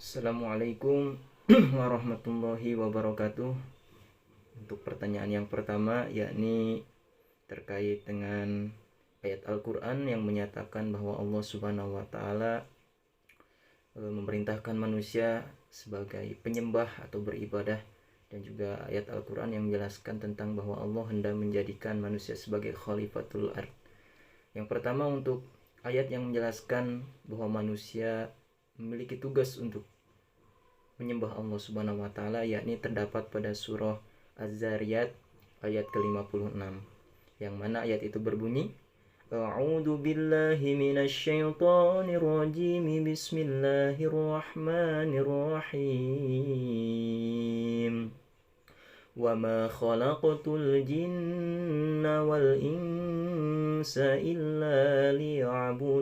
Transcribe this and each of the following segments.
Assalamualaikum warahmatullahi wabarakatuh. Untuk pertanyaan yang pertama, yakni terkait dengan ayat Al-Quran yang menyatakan bahwa Allah Subhanahu wa Ta'ala memerintahkan manusia sebagai penyembah atau beribadah, dan juga ayat Al-Quran yang menjelaskan tentang bahwa Allah hendak menjadikan manusia sebagai khalifatul ard. Yang pertama, untuk ayat yang menjelaskan bahwa manusia memiliki tugas untuk menyembah Allah Subhanahu wa Ta'ala, yakni terdapat pada surah Az-Zariyat ayat ke-56, yang mana ayat itu berbunyi, A'udzu billahi minasyaitonir rajim. Bismillahirrahmanirrahim. Wa ma khalaqtul jinna wal insa illa liya'budun.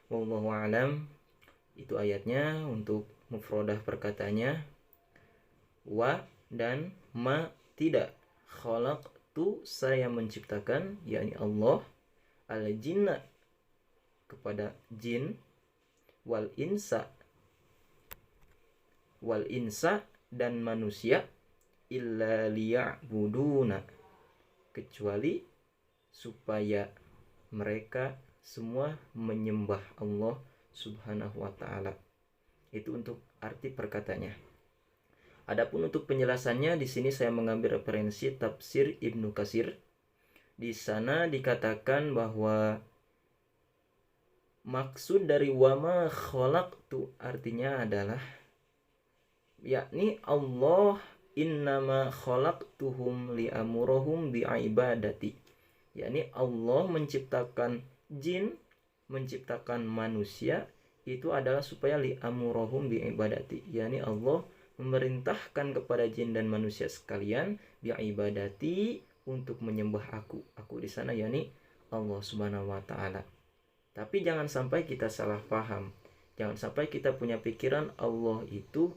Wallahu a'lam. Itu ayatnya. Untuk mufradah perkataannya, wa dan ma tidak. Khalaqtu, saya menciptakan, yakni Allah, al jinna, kepada jin, wal insa dan manusia, illa liya'buduna, kecuali supaya mereka semua menyembah Allah Subhanahu wa Ta'ala. Itu untuk arti perkataannya. Adapun untuk penjelasannya, di sini saya mengambil referensi tafsir Ibnu Katsir. Di sana dikatakan bahwa maksud dari wama khalaqtu artinya adalah, yakni Allah innama khalaqtuhum li'amurahum bi'ibadati, yakni Allah menciptakan jin, menciptakan manusia itu adalah supaya li'amurahum bi'ibadati, yakni Allah memerintahkan kepada jin dan manusia sekalian bi'ibadati, untuk menyembah aku di sana yakni Allah Subhanahu wa Ta'ala. Tapi jangan sampai kita salah paham, jangan sampai kita punya pikiran Allah itu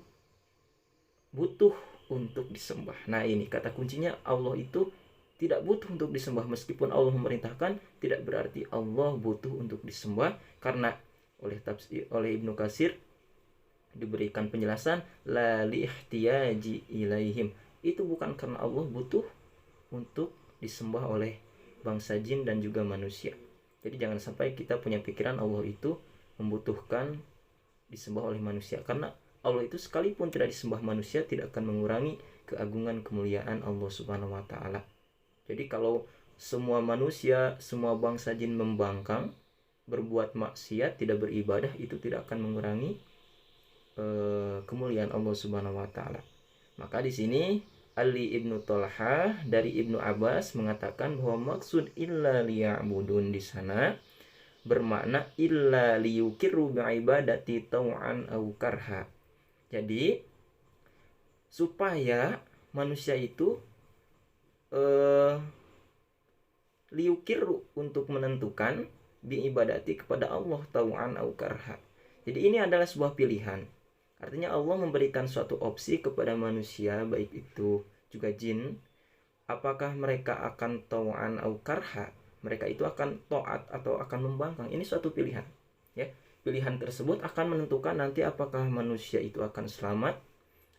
butuh untuk disembah. Nah, ini kata kuncinya, Allah itu tidak butuh untuk disembah. Meskipun Allah memerintahkan, tidak berarti Allah butuh untuk disembah, karena oleh Ibnu Katsir diberikan penjelasan la lihtiyaji ilaihim, itu bukan karena Allah butuh untuk disembah oleh bangsa jin dan juga manusia. Jadi jangan sampai kita punya pikiran Allah itu membutuhkan disembah oleh manusia, karena Allah itu sekalipun tidak disembah manusia tidak akan mengurangi keagungan kemuliaan Allah Subhanahu wa Ta'ala. Jadi kalau semua manusia, semua bangsa jin membangkang, berbuat maksiat, tidak beribadah, itu tidak akan mengurangi kemuliaan Allah Subhanahu wa Ta'ala. Maka di sini Ali Ibnu Tolha dari Ibnu Abbas mengatakan bahwa maksud illa liya'budun di sana bermakna illa liyukirru bi'ibadati tau'an au karha. Jadi supaya manusia itu liyukirru, untuk menentukan, bi'ibadati, kepada Allah, tau'an au karha. Jadi ini adalah sebuah pilihan. Artinya Allah memberikan suatu opsi kepada manusia, baik itu juga jin, apakah mereka akan tau'an au karha, mereka itu akan taat atau akan membangkang. Ini suatu pilihan, ya. Pilihan tersebut akan menentukan nanti apakah manusia itu akan selamat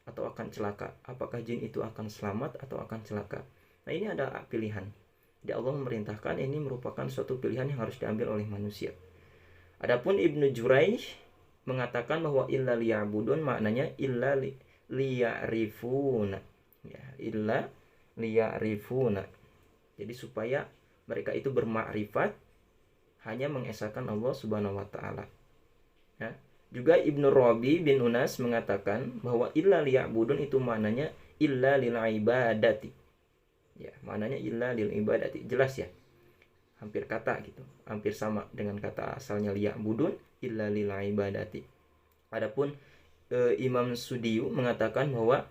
atau akan celaka, apakah jin itu akan selamat atau akan celaka. Nah, ini ada pilihan. Jadi Allah memerintahkan, ini merupakan suatu pilihan yang harus diambil oleh manusia. Adapun Ibnu Juraij mengatakan bahwa illa liya'budun maknanya illa liya'rifuna, ya, illa liya'rifuna. Jadi supaya mereka itu bermakrifat, hanya mengesahkan Allah Subhanahu wa Ta'ala, ya. Juga Ibnu Rabi bin Unas mengatakan bahwa illa liya'budun itu maknanya illa lil ibadati, ya, maknanya illa lil ibadati. Jelas ya, hampir kata gitu, hampir sama dengan kata asalnya liya'budun, illa lil ibadati. Adapun Imam Sudiyu mengatakan bahwa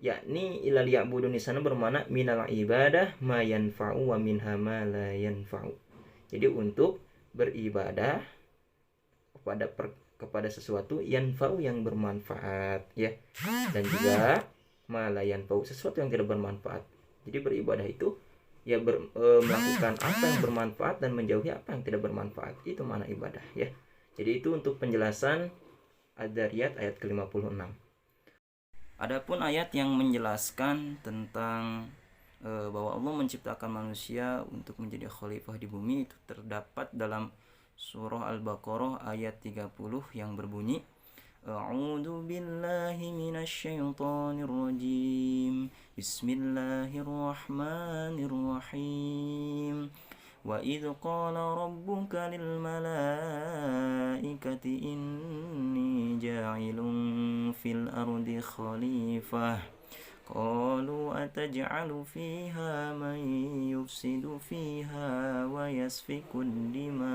yakni illa liya'budun di sana bermakna minal ibadah ma yanfa'u wa minha ma la yanfa'u. Jadi untuk beribadah kepada sesuatu yanfa'u, yang bermanfaat, ya, dan juga ma la yanfa'u, sesuatu yang tidak bermanfaat. Jadi beribadah itu ya melakukan apa yang bermanfaat dan menjauhi apa yang tidak bermanfaat. Itu makna ibadah, ya. Jadi itu untuk penjelasan Ad-Dzariyat ayat ke-56. Adapun ayat yang menjelaskan tentang bahwa Allah menciptakan manusia untuk menjadi khalifah di bumi itu terdapat dalam surah Al-Baqarah ayat 30 yang berbunyi A'udzu billahi minasyaitonir rajim. Bismillahirrahmanirrahim. Wa idh qala rabbuka lil malaikati inni ja'ilun fil ardi khalifah. Qalu ataj'alu fiha man yufsidu fiha wa yasfiku ad-dima'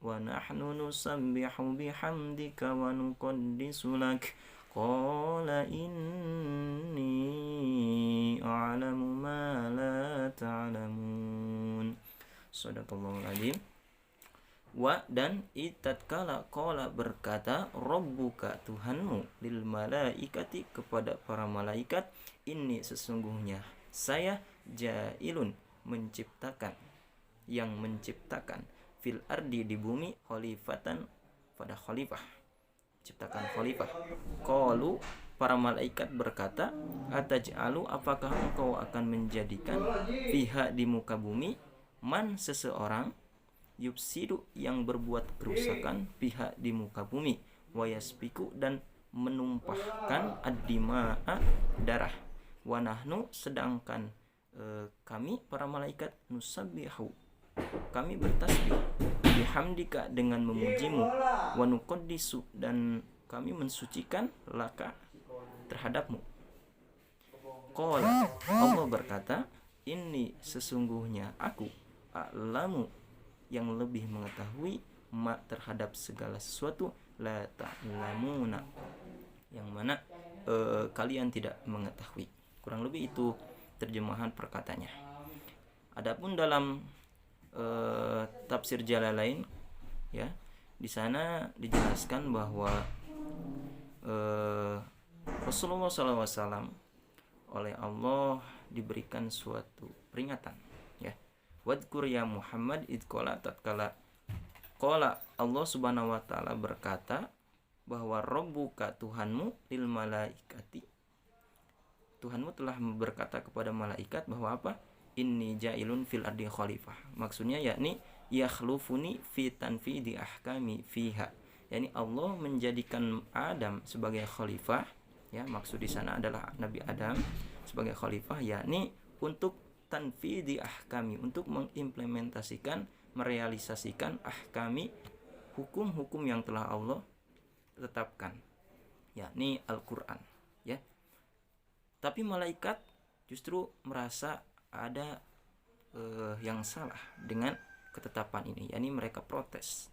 wa nahnu nusabbihu bihamdika wa nuqaddisu lak. Qala inni a'lamu ma la ta'lamun. Shadaqallahul adzim. Wa dan itatkala qala berkata rabbuka Tuhanmu lil malaikati kepada para malaikat ini sesungguhnya saya jailun menciptakan yang menciptakan fil ardi di bumi khalifatan pada khalifah ciptakan khalifah. Qalu para malaikat berkata ataj'alu apakah engkau akan menjadikan fiha di muka bumi man seseorang yufsidu yang berbuat kerusakan pihak di muka bumi wayaspiku dan menumpahkan ad-dima'a darah wa nahnu sedangkan kami para malaikat nusabbihu kami bertasbih bihamdika dengan memujimu wa nuqaddisu dan kami mensucikan laka terhadapmu. Qala Allah berkata ini sesungguhnya aku a'lamu yang lebih mengetahui ma terhadap segala sesuatu la ta'lamuna yang mana kalian tidak mengetahui. Kurang lebih itu terjemahan perkataannya. Adapun dalam tafsir Jalalain ya, di sana dijelaskan bahwa Rasulullah SAW oleh Allah diberikan suatu peringatan ya. Wadkur ya Muhammad idqala tatkala qala Allah Subhanahu wa taala berkata bahwa rabbuka Tuhanmu lil malaikati Tuhanmu telah berkata kepada malaikat bahwa apa? Inni ja'ilun fil ardi khalifah. Maksudnya yakni yakhlufuni fi tanfidi ahkami fiha. Yani Allah menjadikan Adam sebagai khalifah ya, maksud di sana adalah Nabi Adam sebagai khalifah yakni untuk tanfidi ahkami untuk mengimplementasikan merealisasikan ahkami hukum-hukum yang telah Allah tetapkan yakni Al-Qur'an ya. Tapi malaikat justru merasa ada yang salah dengan ketetapan ini yakni mereka protes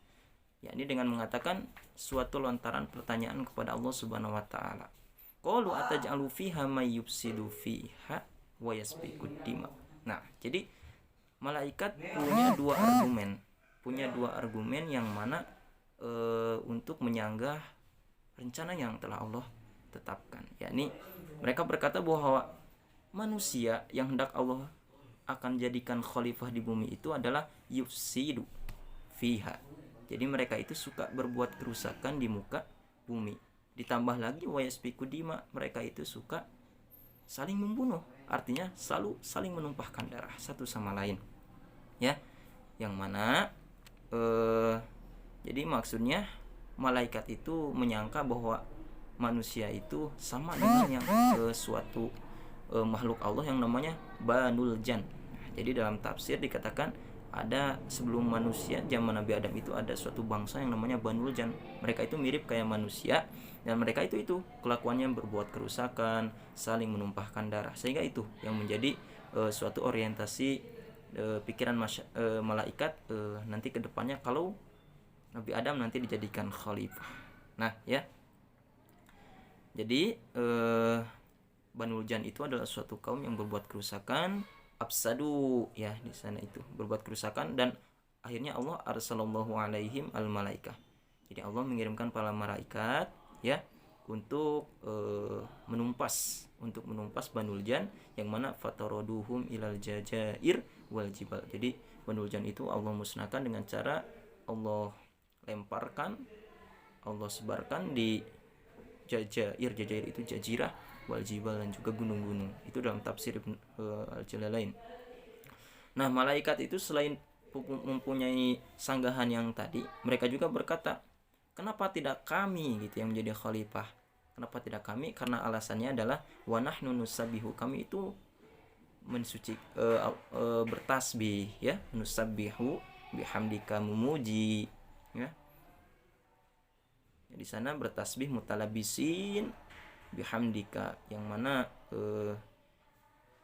yakni dengan mengatakan suatu lontaran pertanyaan kepada Allah Subhanahu wa taala. Qalu ataj'alu fiha may yufsidu fiha wa yasfiku dima. Nah, jadi malaikat punya dua argumen yang mana untuk menyanggah rencana yang telah Allah tetapkan. Yakni mereka berkata bahwa manusia yang hendak Allah akan jadikan khalifah di bumi itu adalah yufsidu fiha. Jadi mereka itu suka berbuat kerusakan di muka bumi. Ditambah lagi wa yasfiku dima, mereka itu suka saling membunuh, artinya selalu saling menumpahkan darah satu sama lain ya, yang mana jadi maksudnya malaikat itu menyangka bahwa manusia itu sama dengan yang suatu makhluk Allah yang namanya Banul Jan. Jadi dalam tafsir dikatakan ada sebelum manusia zaman Nabi Adam itu ada suatu bangsa yang namanya Banul Jan. Mereka itu mirip kayak manusia dan mereka itu kelakuannya berbuat kerusakan, saling menumpahkan darah. Sehingga itu yang menjadi suatu orientasi pikiran malaikat nanti ke depannya kalau Nabi Adam nanti dijadikan khalifah. Nah, ya. Jadi Banul Jan itu adalah suatu kaum yang berbuat kerusakan, absadu ya di sana itu berbuat kerusakan dan akhirnya Allah arsalallahu alaihim al malaikah. Jadi Allah mengirimkan para malaikat ya untuk menumpas Banul Jan yang mana fataroduhum ilal jajair wal jibal. Jadi Banul Jan itu Allah musnahkan dengan cara Allah lemparkan, Allah sebarkan di Jazair itu jazirah, wal jibal dan juga gunung-gunung. Itu dalam tafsir Al-Jalalain. Nah, malaikat itu selain mempunyai sanggahan yang tadi, mereka juga berkata, kenapa tidak kami gitu yang menjadi khalifah? Kenapa tidak kami? Karena alasannya adalah wa nahnu nusabbihu, kami itu mensuci bertasbih ya, nusabbihu bihamdika, memuji ya. Di sana bertasbih mutalabisin bihamdika, yang mana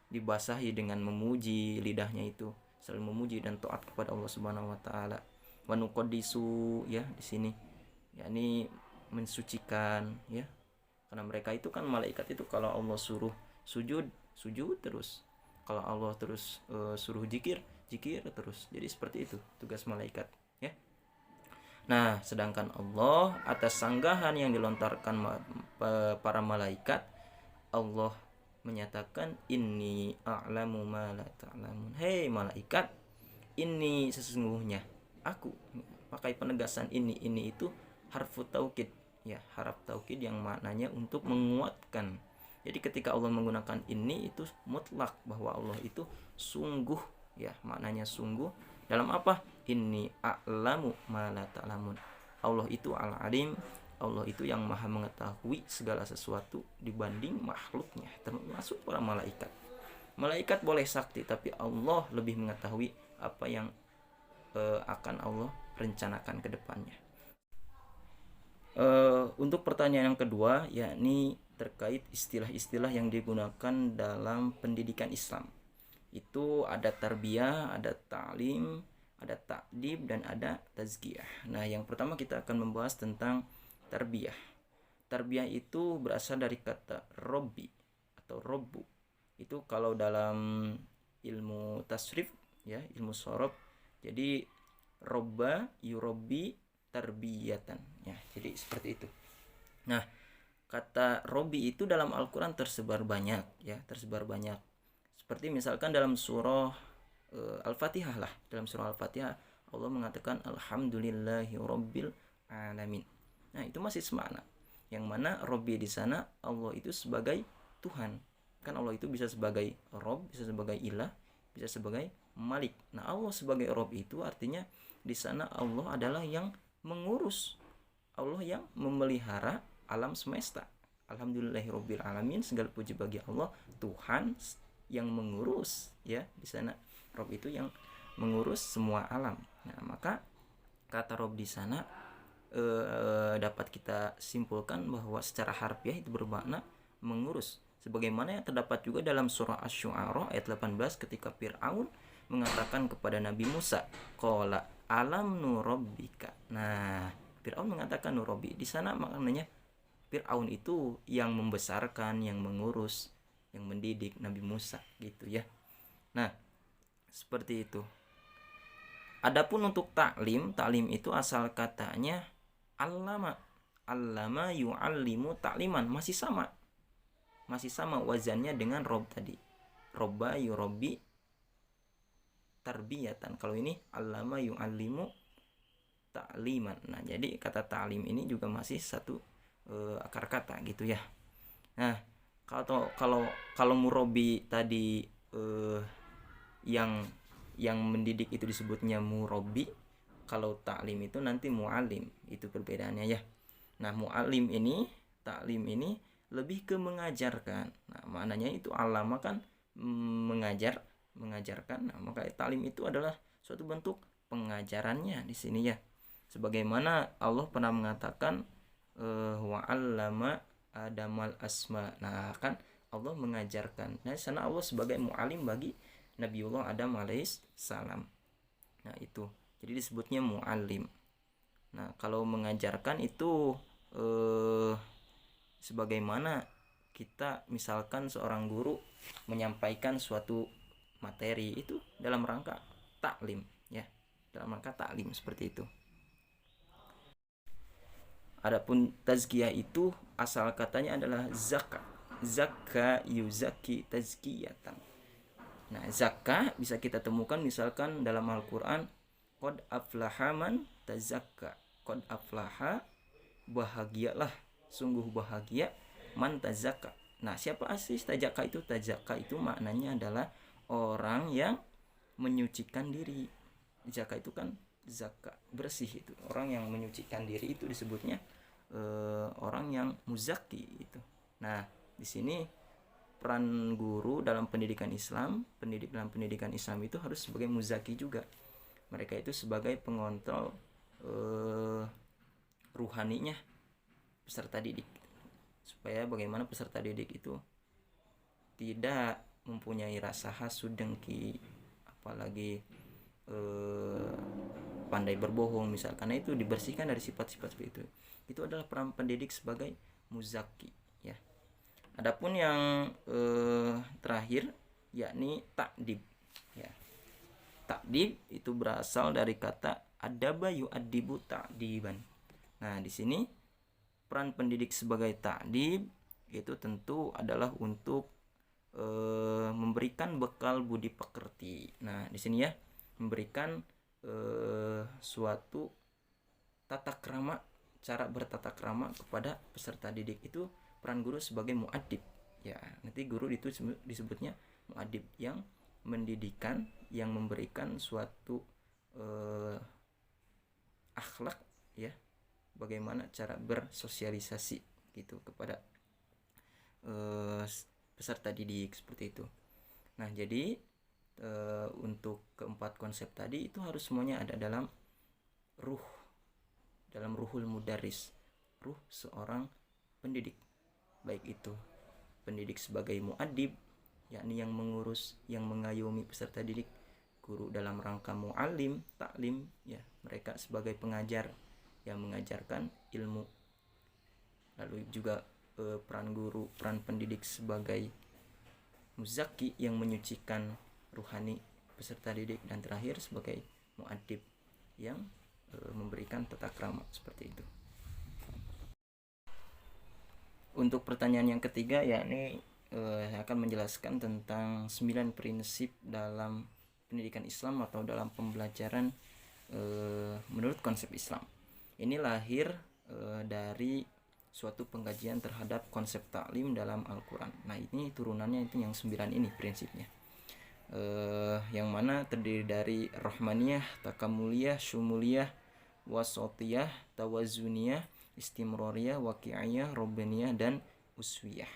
dibasahi dengan memuji, lidahnya itu selalu memuji dan taat kepada Allah Subhanahu wa taala. Wa nuqaddisu ya, di sini yakni mensucikan ya. Karena mereka itu kan malaikat itu kalau Allah suruh sujud, sujud terus. Kalau Allah terus suruh zikir, zikir terus. Jadi seperti itu tugas malaikat ya. Nah, sedangkan Allah atas sanggahan yang dilontarkan para malaikat, Allah menyatakan inni a'lamu ma la ta'lamun. Hei malaikat, ini sesungguhnya aku. Pakai penegasan ini itu harfu taukid ya, haraf taukid yang maknanya untuk menguatkan. Jadi ketika Allah menggunakan ini itu mutlak bahwa Allah itu sungguh ya, maknanya sungguh dalam apa? Inni a'lamu ma la ta'lamun. Allah itu al-alim, Allah itu yang maha mengetahui segala sesuatu dibanding makhluknya, termasuk para malaikat. Malaikat boleh sakti, tapi Allah lebih mengetahui apa yang akan Allah rencanakan ke depannya. Untuk pertanyaan yang kedua, yakni terkait istilah-istilah yang digunakan dalam pendidikan Islam. Itu ada tarbiyah, ada ta'lim, ada ta'dib, dan ada tazkiyah. Nah, yang pertama kita akan membahas tentang tarbiyah. Tarbiyah itu berasal dari kata robbi atau robbu. Itu kalau dalam ilmu tasrif ya, ilmu sorob, jadi robba yurobbi tarbiyatan ya, jadi seperti itu. Nah, kata robbi itu dalam Al-Quran tersebar banyak ya, tersebar banyak. Seperti misalkan dalam surah Al-Fatihah lah, dalam surah Al-Fatihah Allah mengatakan alhamdulillahi rabbil alamin. Nah, itu masih semakna. Yang mana Robbi di sana Allah itu sebagai Tuhan. Kan Allah itu bisa sebagai Rob, bisa sebagai ilah, bisa sebagai Malik. Nah, Allah sebagai Rob itu artinya di sana Allah adalah yang mengurus, Allah yang memelihara alam semesta. Alhamdulillahirabbil alamin, segala puji bagi Allah, Tuhan yang mengurus ya. Di sana Rob itu yang mengurus semua alam. Nah, maka kata Rob di sana dapat kita simpulkan bahwa secara harfiah itu bermakna mengurus, sebagaimana yang terdapat juga dalam surah Asy-Syu'ara ayat 18 ketika Fir'aun mengatakan kepada Nabi Musa, qala alam nurabbika. Nah, Fir'aun mengatakan nurabbi. Di sana maknanya Fir'aun itu yang membesarkan, yang mengurus, yang mendidik Nabi Musa gitu ya. Nah, seperti itu. Adapun untuk taklim, taklim itu asal katanya allama, allama yu'allimu takliman, masih sama wazannya dengan rob tadi, robba yurabbi tarbiyatan. Kalau ini allama yu'allimu takliman. Nah, jadi kata taklim ini juga masih satu akar kata gitu ya. Nah, kalau murabi tadi yang mendidik itu disebutnya murabi, kalau taklim itu nanti muallim, itu perbedaannya ya. Nah, muallim ini, taklim ini lebih ke mengajarkan. Nah, maknanya itu alama kan mengajarkan. Nah, maka taklim itu adalah suatu bentuk pengajarannya di sini ya. Sebagaimana Allah pernah mengatakan wa 'allama adamal asma. Nah, kan Allah mengajarkan. Nah, di sana Allah sebagai muallim bagi Nabiullah Adam alaihi salam. Nah, itu. Jadi disebutnya muallim. Nah, kalau mengajarkan itu sebagaimana kita misalkan seorang guru menyampaikan suatu materi itu dalam rangka taklim ya, dalam rangka taklim seperti itu. Adapun tazkiyah itu asal katanya adalah zakka. Zakka yuzaki tazkiyatan. Nah, zakka bisa kita temukan misalkan dalam Al-Qur'an Qad aflaha man tazakka. Qad aflaha, bahagialah, sungguh bahagia, man tazakka. Nah, siapa asli tazakka itu? Tazakka itu maknanya adalah orang yang menyucikan diri. Zakka itu kan zakka, bersih itu. Orang yang menyucikan diri itu disebutnya orang yang muzaki itu. Nah, di sini peran guru dalam pendidikan Islam, dalam pendidikan Islam itu harus sebagai muzaki juga. Mereka itu sebagai pengontrol ruhaninya peserta didik, supaya bagaimana peserta didik itu tidak mempunyai rasa hasud, dengki, apalagi pandai berbohong misalkan. Karena itu dibersihkan dari sifat-sifat seperti itu. Itu adalah peran pendidik sebagai muzaki, ya. Adapun yang terakhir yakni takdib, ya. Takdib itu berasal dari kata adaba yu'addibu ta'diban. Nah, di sini peran pendidik sebagai takdib itu tentu adalah untuk memberikan bekal budi pekerti. Nah, di sini ya, memberikan suatu tata krama, cara bertata krama kepada peserta didik. Itu peran guru sebagai muadib, ya. Nanti guru itu disebutnya muadib, yang mendidikan, yang memberikan suatu akhlak, ya, bagaimana cara bersosialisasi gitu kepada peserta didik, seperti itu. Nah, jadi untuk keempat konsep tadi itu harus semuanya ada dalam ruhul mudaris, ruh seorang pendidik, baik itu pendidik sebagai muadib, yakni yang mengurus, yang mengayomi peserta didik, guru dalam rangka muallim, taklim, ya, mereka sebagai pengajar yang mengajarkan ilmu. Lalu juga peran guru, peran pendidik sebagai muzaki yang menyucikan ruhani peserta didik, dan terakhir sebagai muadib yang memberikan tata krama, seperti itu. Untuk pertanyaan yang ketiga, yakni saya akan menjelaskan tentang 9 prinsip dalam pendidikan Islam atau dalam pembelajaran menurut konsep Islam. Ini lahir dari suatu pengkajian terhadap konsep taklim dalam Al-Quran. Nah, ini turunannya itu yang 9 ini prinsipnya, yang mana terdiri dari rahmaniyah, takamuliyah, syumuliyah, wasotiyah, tawazuniyah, istimroriyah, waqi'iyah, robbaniyah, dan uswiyah.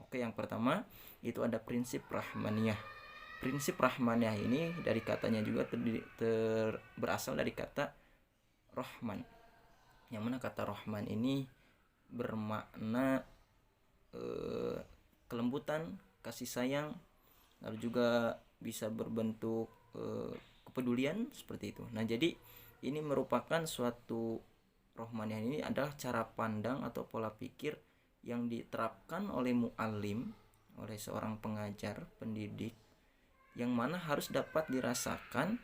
Oke, yang pertama itu ada prinsip rahmaniyah. Prinsip rahmaniyah ini dari katanya juga berasal dari kata rahman, yang mana kata rahman ini bermakna kelembutan, kasih sayang, lalu juga bisa berbentuk kepedulian, seperti itu. Nah, jadi ini merupakan suatu rahmaniyah, ini adalah cara pandang atau pola pikir yang diterapkan oleh muallim, oleh seorang pengajar, pendidik, yang mana harus dapat dirasakan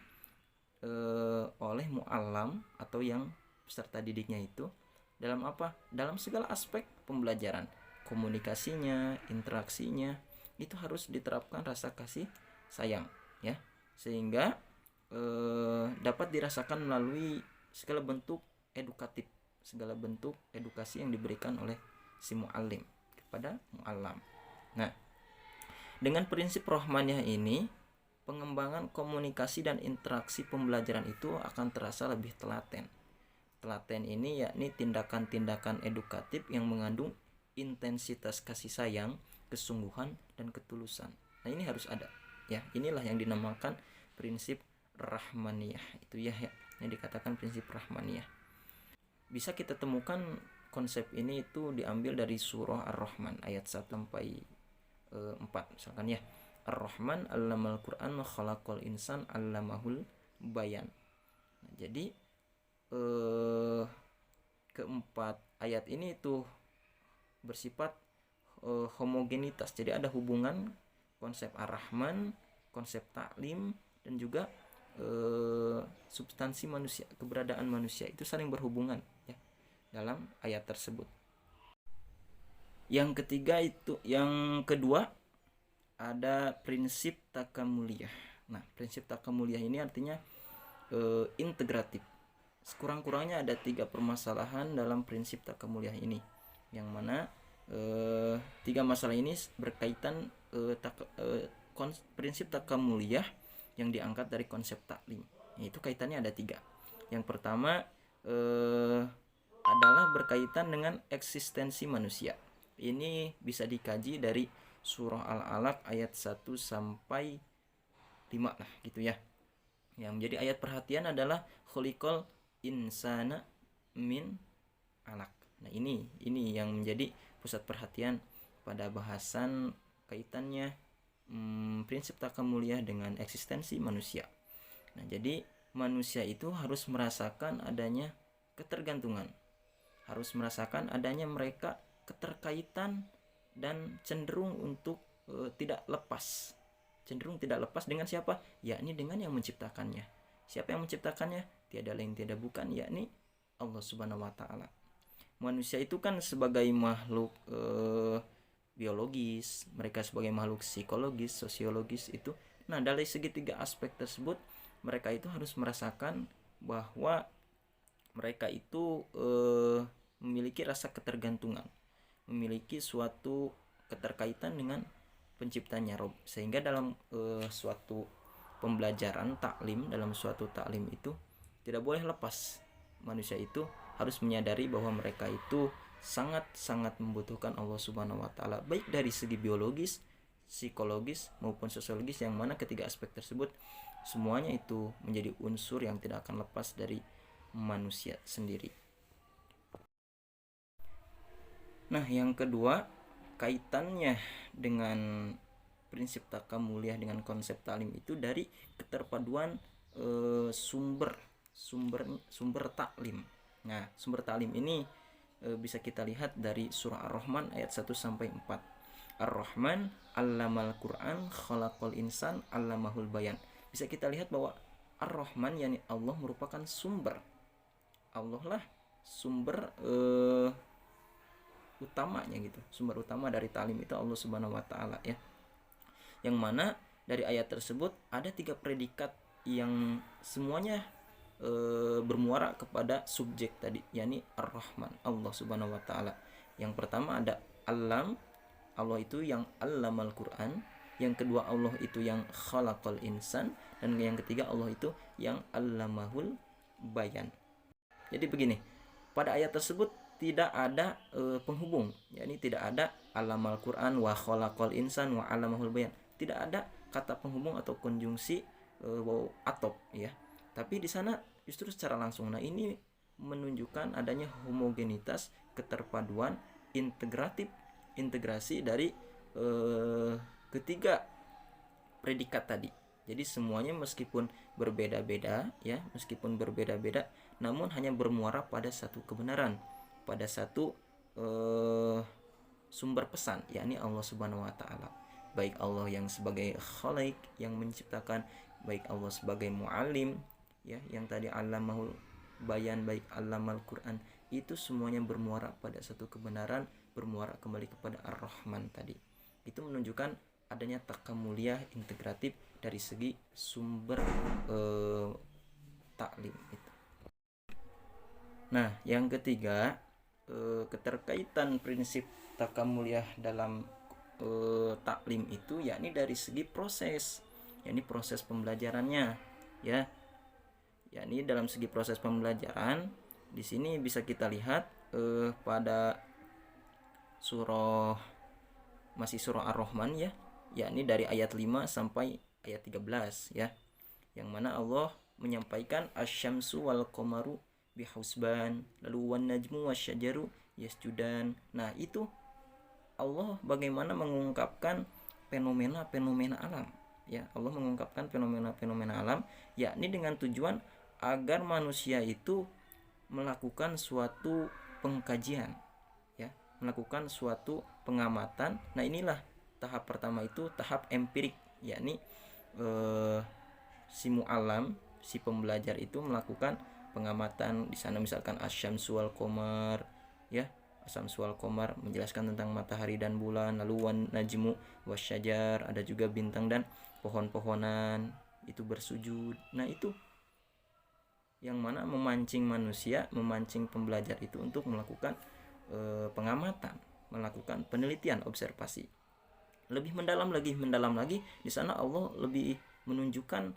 oleh muallam atau yang peserta didiknya itu dalam apa? Dalam segala aspek pembelajaran, komunikasinya, interaksinya, itu harus diterapkan rasa kasih sayang, ya, sehingga dapat dirasakan melalui segala bentuk edukatif, segala bentuk edukasi yang diberikan oleh si muallim kepada muallam. Nah, dengan prinsip rahmaniyah ini, pengembangan komunikasi dan interaksi pembelajaran itu akan terasa lebih telaten. Telaten ini yakni tindakan-tindakan edukatif yang mengandung intensitas kasih sayang, kesungguhan, dan ketulusan. Nah, ini harus ada, ya. Inilah yang dinamakan prinsip rahmaniyah, itu ya, yang dikatakan prinsip rahmaniyah. Bisa kita temukan konsep ini itu diambil dari surah Ar-Rahman ayat 1 sampai 4, misalkan, ya. Ar-Rahman 'allamal Qur'an wa khalaqal insan 'allamahul bayan. Nah, jadi keempat ayat ini itu bersifat homogenitas. Jadi ada hubungan konsep Ar-Rahman, konsep taklim, dan juga substansi manusia, keberadaan manusia itu saling berhubungan, ya, dalam ayat tersebut. Yang ketiga itu, yang kedua ada prinsip takamuliyah. Nah, prinsip takamuliyah ini artinya integratif. Sekurang-kurangnya ada 3 permasalahan dalam prinsip takamuliah ini, yang mana 3 masalah ini berkaitan prinsip takamuliah yang diangkat dari konsep taklim. Itu kaitannya ada 3. Yang pertama adalah berkaitan dengan eksistensi manusia. Ini bisa dikaji dari surah Al-Alaq ayat 1 sampai 5 lah gitu ya. Yang menjadi ayat perhatian adalah khuliqal insana min alaq. Nah, ini yang menjadi pusat perhatian pada bahasan kaitannya prinsip takamuliah dengan eksistensi manusia. Nah, jadi manusia itu harus merasakan adanya ketergantungan, harus merasakan adanya mereka keterkaitan dan cenderung untuk tidak lepas dengan siapa? Yakni dengan yang menciptakannya. Siapa yang menciptakannya? Tiada lain tiada bukan, yakni Allah Subhanahu wa taala. Manusia itu kan sebagai makhluk biologis, mereka sebagai makhluk psikologis, sosiologis itu. Nah, dari segi 3 aspek tersebut, mereka itu harus merasakan bahwa mereka itu memiliki rasa ketergantungan, memiliki suatu keterkaitan dengan penciptanya Rob, sehingga dalam suatu pembelajaran taklim, dalam suatu taklim itu tidak boleh lepas. Manusia itu harus menyadari bahwa mereka itu sangat-sangat membutuhkan Allah Subhanahu wa taala, baik dari segi biologis, psikologis maupun sosiologis, yang mana ketiga aspek tersebut semuanya itu menjadi unsur yang tidak akan lepas dari manusia sendiri. Nah, yang kedua, kaitannya dengan prinsip takamuliah dengan konsep talim itu dari keterpaduan sumber taklim. Nah, sumber taklim ini bisa kita lihat dari surah Ar-Rahman ayat 1 sampai 4. Ar-Rahman 'allamal Qur'an khalaqal insan 'allamahul bayan. Bisa kita lihat bahwa Ar-Rahman, yakni Allah, merupakan sumber. Allah lah sumber utamanya gitu. Sumber utama dari talim itu Allah Subhanahu wa taala ya. Yang mana dari ayat tersebut ada 3 predikat yang semuanya bermuara kepada subjek tadi, yakni Ar-Rahman, Allah Subhanahu wa taala. Yang pertama ada alam, Allah itu yang allamal Quran. Yang kedua, Allah itu yang khalaqal insan. Dan yang ketiga, Allah itu yang allamahul bayan. Jadi begini, pada ayat tersebut tidak ada penghubung, yakni tidak ada allamal Quran wa khalaqal insan wa allamahul bayan. Tidak ada kata penghubung atau konjungsi atop ya. Tapi di sana justru secara langsung. Nah, ini menunjukkan adanya homogenitas, keterpaduan, integrasi dari ketiga predikat tadi. Jadi semuanya meskipun berbeda-beda ya, namun hanya bermuara pada satu kebenaran, pada satu sumber pesan, yakni Allah Subhanahu wa taala. Baik Allah yang sebagai khaliq, yang menciptakan, baik Allah sebagai muallim ya, yang tadi allamahul bayan, baik allamal Quran, itu semuanya bermuara pada satu kebenaran, bermuara kembali kepada Ar-Rahman tadi. Itu menunjukkan adanya takamuliah integratif dari segi sumber taklim itu. Nah, yang ketiga, keterkaitan prinsip takamuliah dalam taklim itu yakni dari segi proses, yakni proses pembelajarannya ya. Yakni dalam segi proses pembelajaran, di sini bisa kita lihat pada surah Ar-Rahman ya, yakni dari ayat 5 sampai ayat 13 ya. Yang mana Allah menyampaikan asyamsu wal qamaru bihusban, lalu wan najmu wasyajaru yasjudan. Nah, itu Allah bagaimana mengungkapkan fenomena-fenomena alam ya. Allah mengungkapkan fenomena-fenomena alam, yakni dengan tujuan agar manusia itu melakukan suatu pengkajian ya, melakukan suatu pengamatan. Nah, inilah tahap pertama, itu tahap empirik, yakni si mu'allam, si pembelajar itu melakukan pengamatan di sana, misalkan asyamsu wal qamar ya, asyamsu wal qamar menjelaskan tentang matahari dan bulan, lalu wan najmu wasyajar, ada juga bintang dan pohon-pohonan itu bersujud. Nah, itu yang mana memancing manusia, memancing pembelajar itu untuk melakukan pengamatan, melakukan penelitian, observasi. Lebih mendalam lagi di sana Allah lebih menunjukkan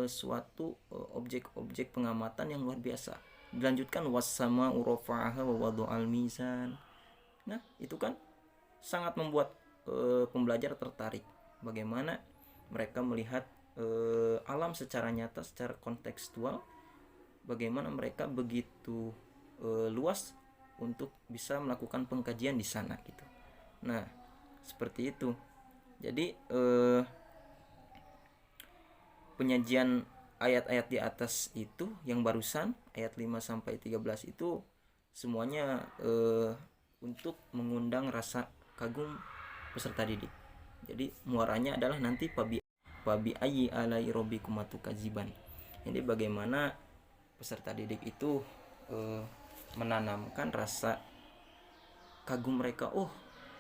suatu objek-objek pengamatan yang luar biasa. Dilanjutkan wassama urafa'aha wa wada'al mizan. Nah, itu kan sangat membuat pembelajar tertarik bagaimana mereka melihat alam secara nyata, secara kontekstual, bagaimana mereka begitu luas untuk bisa melakukan pengkajian di sana gitu. Nah, seperti itu. Jadi penyajian ayat-ayat di atas itu yang barusan ayat 5 sampai 13 itu semuanya untuk mengundang rasa kagum peserta didik. Jadi muaranya adalah nanti fabi ayyi alai rabbikum tukadziban. Jadi bagaimana peserta didik itu menanamkan rasa kagum mereka, oh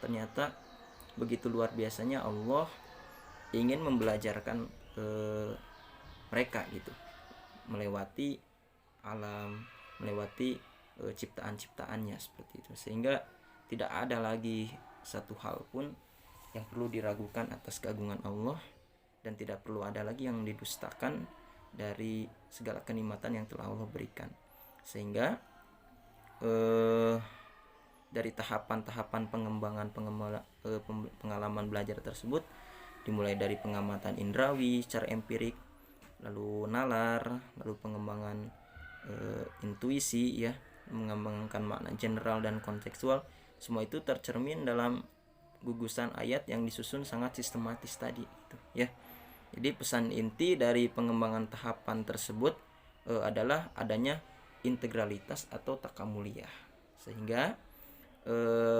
ternyata begitu luar biasanya Allah ingin membelajarkan mereka gitu, melewati alam, melewati ciptaan-ciptaannya seperti itu, sehingga tidak ada lagi satu hal pun yang perlu diragukan atas keagungan Allah, dan tidak perlu ada lagi yang didustakan dari segala kenikmatan yang telah Allah berikan. Sehingga dari tahapan-tahapan pengembangan pengalaman belajar tersebut dimulai dari pengamatan indrawi secara empirik, lalu nalar, lalu pengembangan intuisi ya, mengembangkan makna general dan kontekstual. Semua itu tercermin dalam gugusan ayat yang disusun sangat sistematis tadi gitu, ya. Jadi pesan inti dari pengembangan tahapan tersebut adalah adanya integralitas atau takamuliyah. Sehingga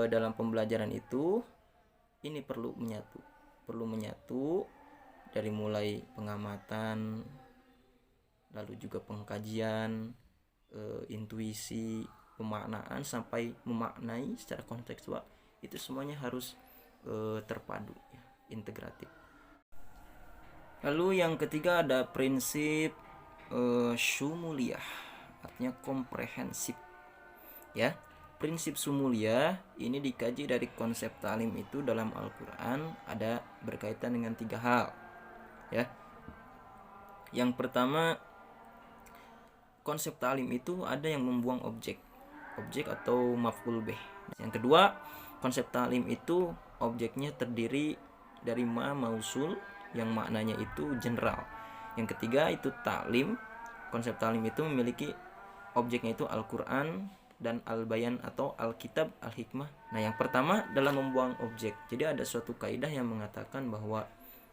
dalam pembelajaran itu ini perlu menyatu dari mulai pengamatan, lalu juga pengkajian, intuisi, pemaknaan sampai memaknai secara kontekstual. Itu semuanya harus terpadu ya, integratif. Lalu yang ketiga ada prinsip syumuliyah, artinya komprehensif ya. Prinsip syumuliyah ini dikaji dari konsep ta'lim itu dalam Al-Quran ada berkaitan dengan 3 hal ya. Yang pertama, konsep ta'lim itu ada yang membuang objek atau maf'ul bih. Yang kedua, konsep ta'lim itu objeknya terdiri dari ma mausul yang maknanya itu general. Yang ketiga itu ta'lim, konsep ta'lim itu memiliki objeknya itu Al-Quran dan al-bayan atau al-kitab, al-hikmah. Nah, yang pertama dalam membuang objek. Jadi ada suatu kaidah yang mengatakan bahwa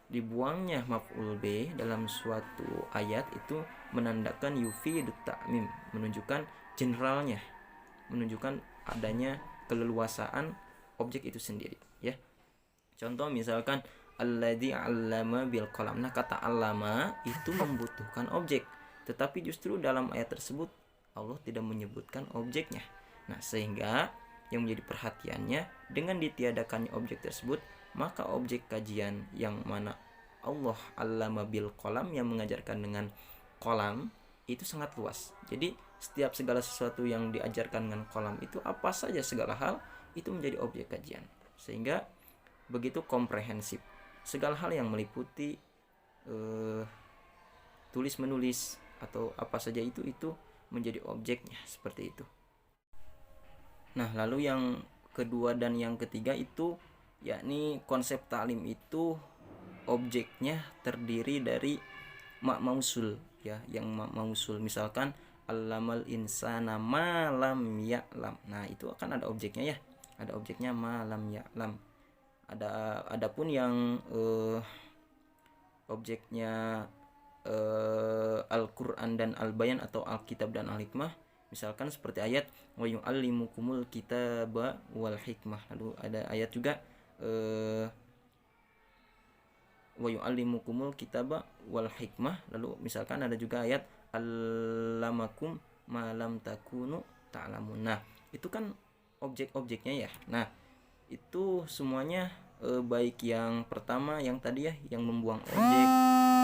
dibuangnya maf'ul bih dalam suatu ayat itu menandakan yufidut ta'mim, menunjukkan generalnya, menunjukkan adanya keleluasaan objek itu sendiri ya. Contoh misalkan alladzi 'allama bil qalam. Nah, kata 'allama itu membutuhkan objek, tetapi justru dalam ayat tersebut Allah tidak menyebutkan objeknya. Nah, sehingga yang menjadi perhatiannya dengan ditiadakannya objek tersebut, maka objek kajian yang mana Allah 'allama bil qalam yang mengajarkan dengan qalam itu sangat luas. Jadi setiap segala sesuatu yang diajarkan dengan qalam itu apa saja segala hal itu menjadi objek kajian. Sehingga begitu komprehensif. Segala hal yang meliputi tulis menulis atau apa saja itu menjadi objeknya seperti itu. Nah, lalu yang kedua dan yang ketiga itu yakni konsep ta'lim itu objeknya terdiri dari ma mausul ya, yang ma mausul misalkan allamal insana ma lam ya'lam. Nah, itu akan ada objeknya ya. Ada objeknya ma lam ya'lam. Adapun yang objeknya Al-Quran dan Al-Bayan atau Al-Kitab dan Al-Hikmah, misalkan seperti ayat wa yu'allimukumul kitaba wal hikmah. Lalu ada ayat juga wa yu'allimukumul kitaba wal hikmah. Lalu misalkan ada juga ayat allamakum ma lam takunu ta'lamun. Nah, itu kan objek-objeknya ya. Nah, itu semuanya baik yang pertama yang tadi ya, yang membuang objek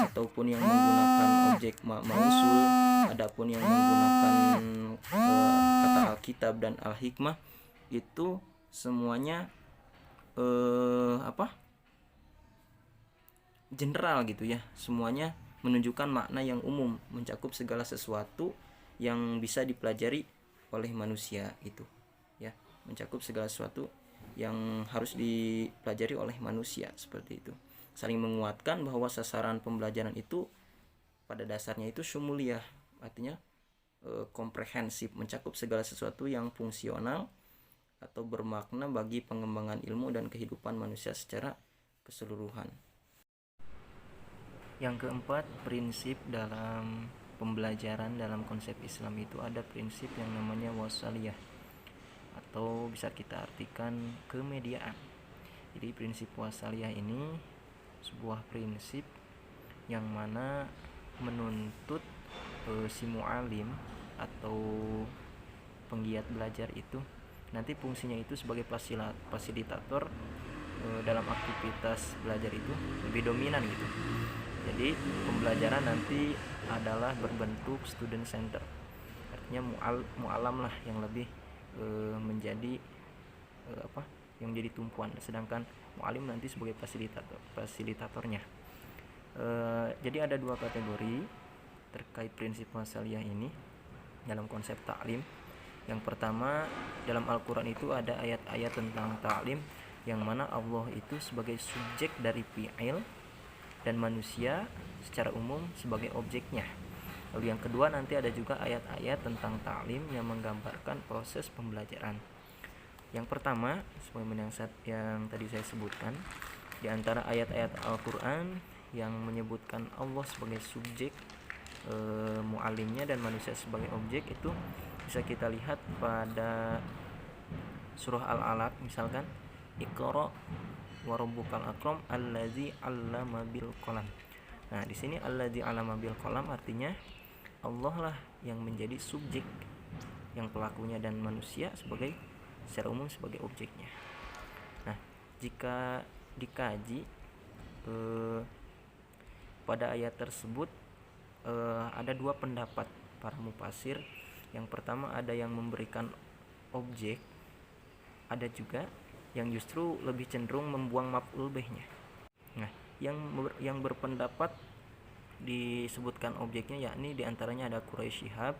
ataupun yang menggunakan objek mausul Adapun yang menggunakan kata Alkitab dan Al-Hikmah itu semuanya general gitu ya, semuanya menunjukkan makna yang umum, mencakup segala sesuatu yang bisa dipelajari oleh manusia itu ya, mencakup segala sesuatu yang harus dipelajari oleh manusia, seperti itu. Saling menguatkan bahwa sasaran pembelajaran itu pada dasarnya itu syumuliyah, artinya komprehensif, mencakup segala sesuatu yang fungsional atau bermakna bagi pengembangan ilmu dan kehidupan manusia secara keseluruhan. Yang keempat, prinsip dalam pembelajaran dalam konsep Islam itu ada prinsip yang namanya wasaliyah, atau bisa kita artikan kemediaan. Jadi prinsip wasaliyah ini sebuah prinsip yang mana menuntut si mu'alim atau penggiat belajar itu nanti fungsinya itu sebagai fasilitator dalam aktivitas belajar itu lebih dominan gitu. Jadi pembelajaran nanti adalah berbentuk student center, artinya mu'alam lah yang lebih menjadi yang menjadi tumpuan, sedangkan mu'alim nanti sebagai fasilitatornya. Jadi ada dua kategori terkait prinsip wasaliyah ini dalam konsep ta'lim. Yang pertama, dalam Al-Quran itu ada ayat-ayat tentang ta'lim yang mana Allah itu sebagai subjek dari fi'il dan manusia secara umum sebagai objeknya. Lalu yang kedua, nanti ada juga ayat-ayat tentang ta'lim yang menggambarkan proses pembelajaran. Yang pertama, sebagaimana yang tadi saya sebutkan, di antara ayat-ayat Al-Quran yang menyebutkan Allah sebagai subjek, mu'alimnya, dan manusia sebagai objek, itu bisa kita lihat pada surah Al-Alaq, misalkan Iqra wa rabbukal akram allazi 'allama bil qalam. Nah, di sini allazi 'allama bil qalam artinya Allah lah yang menjadi subjek, yang pelakunya, dan manusia sebagai secara umum sebagai objeknya. Nah, jika dikaji pada ayat tersebut ada dua pendapat para mufasir. Yang pertama, ada yang memberikan objek, ada juga yang justru lebih cenderung membuang maf'ul bihnya. Nah, yang berpendapat disebutkan objeknya, yakni diantaranya ada Quraisy Shihab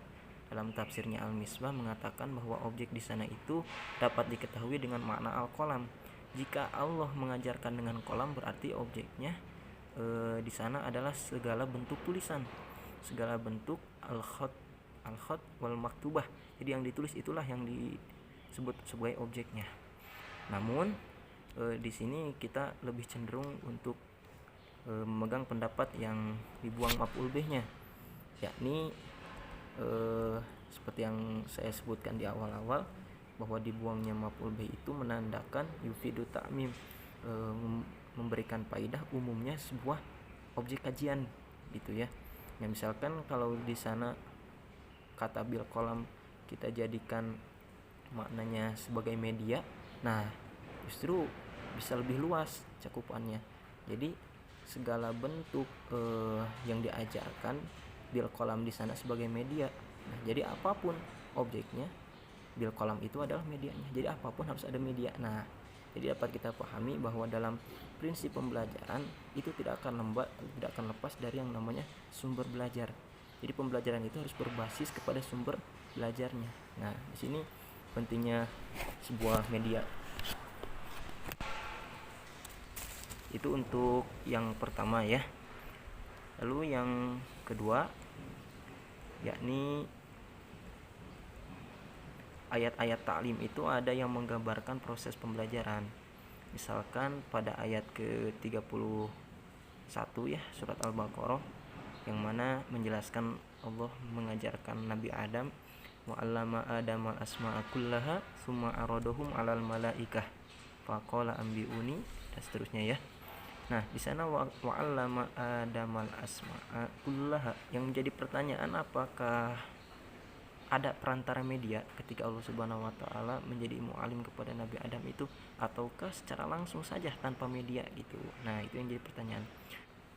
dalam tafsirnya Al-Misbah mengatakan bahwa objek di sana itu dapat diketahui dengan makna al-qalam. Jika Allah mengajarkan dengan qalam, berarti objeknya di sana adalah segala bentuk tulisan, segala bentuk al-khat wal maktubah. Jadi yang ditulis itulah yang disebut sebagai objeknya. Namun di sini kita lebih cenderung untuk memegang pendapat yang dibuang maf'ul bihnya, yakni seperti yang saya sebutkan di awal-awal, bahwa dibuangnya maf'ul bih itu menandakan yufidu ta'mim, memberikan faidah umumnya sebuah objek kajian gitu ya. Ya, misalkan kalau di sana kata bil qalam kita jadikan maknanya sebagai media, nah justru bisa lebih luas cakupannya. Jadi segala bentuk yang diajarkan bil qalam di sana sebagai media. Nah, jadi apapun objeknya, bil qalam itu adalah medianya. Jadi apapun harus ada media. Nah, jadi dapat kita pahami bahwa dalam prinsip pembelajaran itu tidak akan lepas dari yang namanya sumber belajar. Jadi pembelajaran itu harus berbasis kepada sumber belajarnya. Nah, di sini pentingnya sebuah media. Itu untuk yang pertama ya. Lalu yang kedua, yakni ayat-ayat ta'lim itu ada yang menggambarkan proses pembelajaran. Misalkan pada ayat ke-31 ya, surat Al-Baqarah, yang mana menjelaskan Allah mengajarkan Nabi Adam, wa 'allama Adama asma'a kullaha tsumma aradahum 'alal malaikah faqala anbi'uni, dan seterusnya ya. Nah, di sana wa 'allama Adamal asma'a kullaha, yang menjadi pertanyaan, apakah ada perantara media ketika Allah Subhanahu wa taala menjadi mu'alim kepada Nabi Adam itu, ataukah secara langsung saja tanpa media gitu. Nah, itu yang jadi pertanyaan.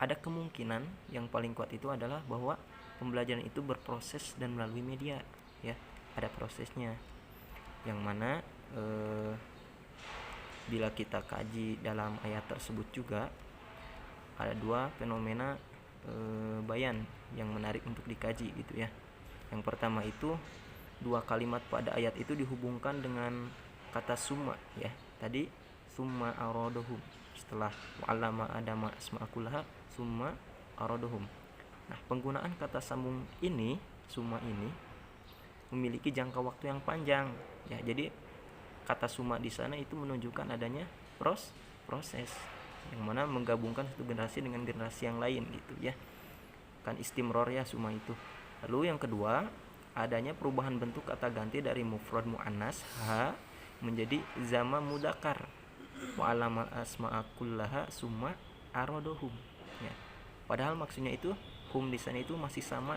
Ada kemungkinan yang paling kuat itu adalah bahwa pembelajaran itu berproses dan melalui media, ya. Ada prosesnya, yang mana bila kita kaji dalam ayat tersebut juga ada dua fenomena bayan yang menarik untuk dikaji gitu ya. Yang pertama itu dua kalimat pada ayat itu dihubungkan dengan kata summa, ya. Tadi summa aradohum, setelah wa'allama adama asma'akullaha summa aradohum. Nah, penggunaan kata sambung ini, summa ini memiliki jangka waktu yang panjang, ya. Jadi kata summa di sana itu menunjukkan adanya proses yang mana menggabungkan satu generasi dengan generasi yang lain gitu ya. Kan istimror ya summa itu. Lalu yang kedua, adanya perubahan bentuk kata ganti dari mufrad muannas ha menjadi zama mudzakkar wa alama asma'akullaha summa aradohum, ya. Padahal maksudnya itu hum di sana itu masih sama,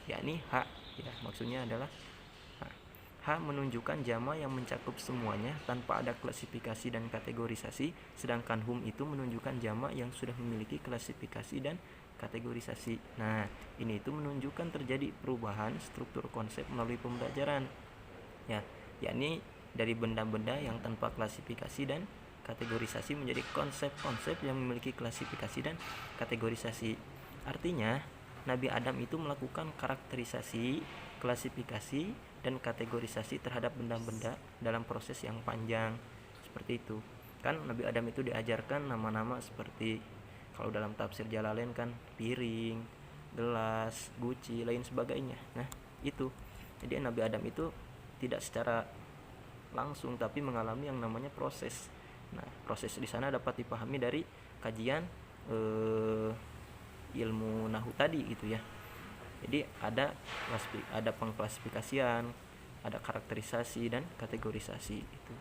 yakni ha, ya. Maksudnya adalah ha menunjukkan jama yang mencakup semuanya tanpa ada klasifikasi dan kategorisasi, sedangkan hum itu menunjukkan jama yang sudah memiliki klasifikasi dan kategorisasi. Nah, ini itu menunjukkan terjadi perubahan struktur konsep melalui pembelajaran, ya, yakni dari benda-benda yang tanpa klasifikasi dan kategorisasi menjadi konsep-konsep yang memiliki klasifikasi dan kategorisasi. Artinya, Nabi Adam itu melakukan karakterisasi, klasifikasi, dan kategorisasi terhadap benda-benda dalam proses yang panjang. Seperti itu. Kan Nabi Adam itu diajarkan nama-nama seperti, kalau dalam tafsir Jalalain kan piring, gelas, guci, lain sebagainya. Nah, itu. Jadi Nabi Adam itu tidak secara langsung tapi mengalami yang namanya proses. Nah, proses di sana dapat dipahami dari kajian ilmu nahu tadi gitu ya. Jadi ada pengklasifikasian, ada karakterisasi dan kategorisasi itu.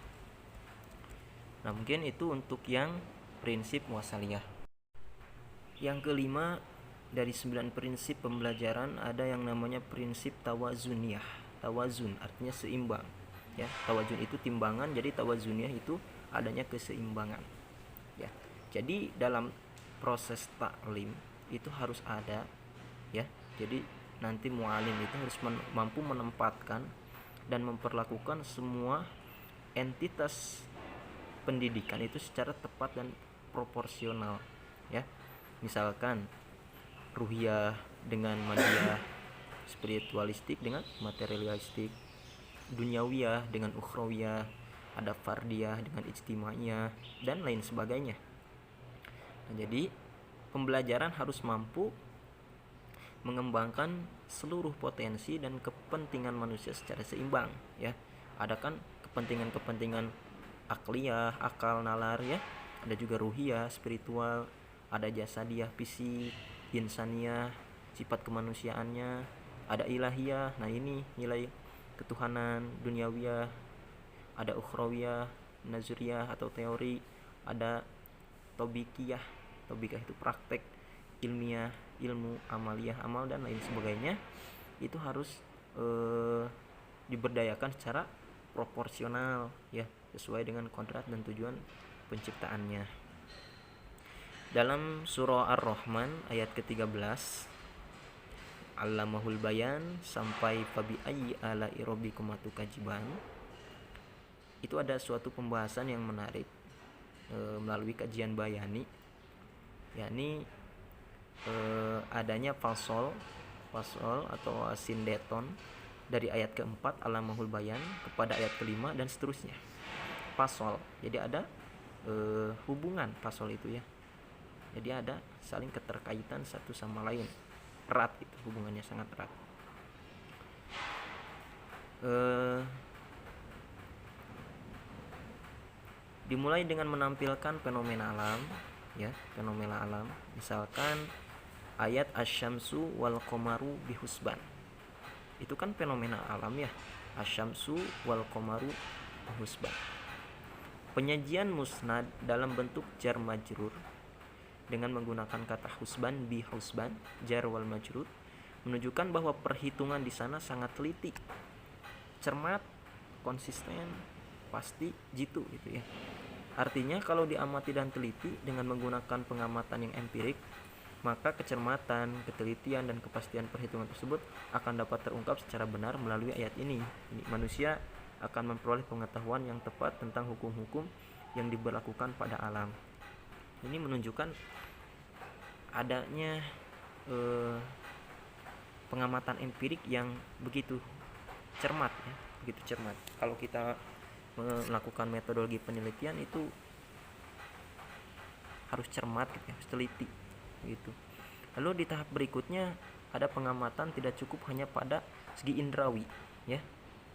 Nah, mungkin itu untuk yang prinsip muasaliyah. Yang kelima dari 9 prinsip pembelajaran ada yang namanya prinsip tawazuniyah. Tawazun artinya seimbang, ya. Tawazun itu timbangan, jadi tawazuniyah itu adanya keseimbangan, ya. Jadi dalam proses taklim itu harus ada, ya. Jadi nanti mualim itu harus mampu menempatkan dan memperlakukan semua entitas pendidikan itu secara tepat dan proporsional, ya. Misalkan ruhiyah dengan madiyah, spiritualistik dengan materialistik, duniawiyah dengan ukhrawiyah, ada fardiyah dengan ijtimaiyah, dan lain sebagainya. Nah, jadi pembelajaran harus mampu mengembangkan seluruh potensi dan kepentingan manusia secara seimbang, ya. Ada kan kepentingan-kepentingan akliyah, akal, nalar, ya. Ada juga ruhiyah, spiritual, ada jasadiyah, fisik, insaniyah, sifat kemanusiaannya, ada ilahiyah, nah ini nilai ketuhanan, duniawiyah, ada ukhrawiyah, nazriyah atau teori, ada tobikiyah, tobikah itu praktek, ilmiah, ilmu, amaliyah, amal, dan lain sebagainya. Itu harus diberdayakan secara proporsional, ya, sesuai dengan kodrat dan tujuan penciptaannya. Dalam surah Ar-Rahman ayat ke-13, Allamahul bayan sampai fabi ayyi ala'i rabbikum tukadziban, itu ada suatu pembahasan yang menarik melalui kajian bayani, yakni adanya fasol atau sindeton dari ayat keempat Allamahul bayan kepada ayat kelima dan seterusnya. Fasol, jadi ada hubungan fasol itu, ya. Jadi ada saling keterkaitan satu sama lain, erat gitu, hubungannya sangat erat. Dimulai dengan menampilkan fenomena alam, ya, fenomena alam. Misalkan ayat asyamsu wal qamaru bihusban. Itu kan fenomena alam, ya. Asyamsu wal qamaru bihusban. Penyajian musnad dalam bentuk jar majrur dengan menggunakan kata husban bi husban, jar wal majrur, menunjukkan bahwa perhitungan di sana sangat teliti, cermat, konsisten, pasti jitu gitu, ya. Artinya kalau diamati dan teliti dengan menggunakan pengamatan yang empirik, maka kecermatan, ketelitian, dan kepastian perhitungan tersebut akan dapat terungkap secara benar melalui ayat ini. Manusia akan memperoleh pengetahuan yang tepat tentang hukum-hukum yang diberlakukan pada alam. Ini menunjukkan adanya pengamatan empirik yang begitu cermat ya, begitu cermat. Kalau kita melakukan metodologi penelitian itu harus cermat gitu ya, harus teliti gitu. Lalu di tahap berikutnya ada pengamatan tidak cukup hanya pada segi indrawi ya.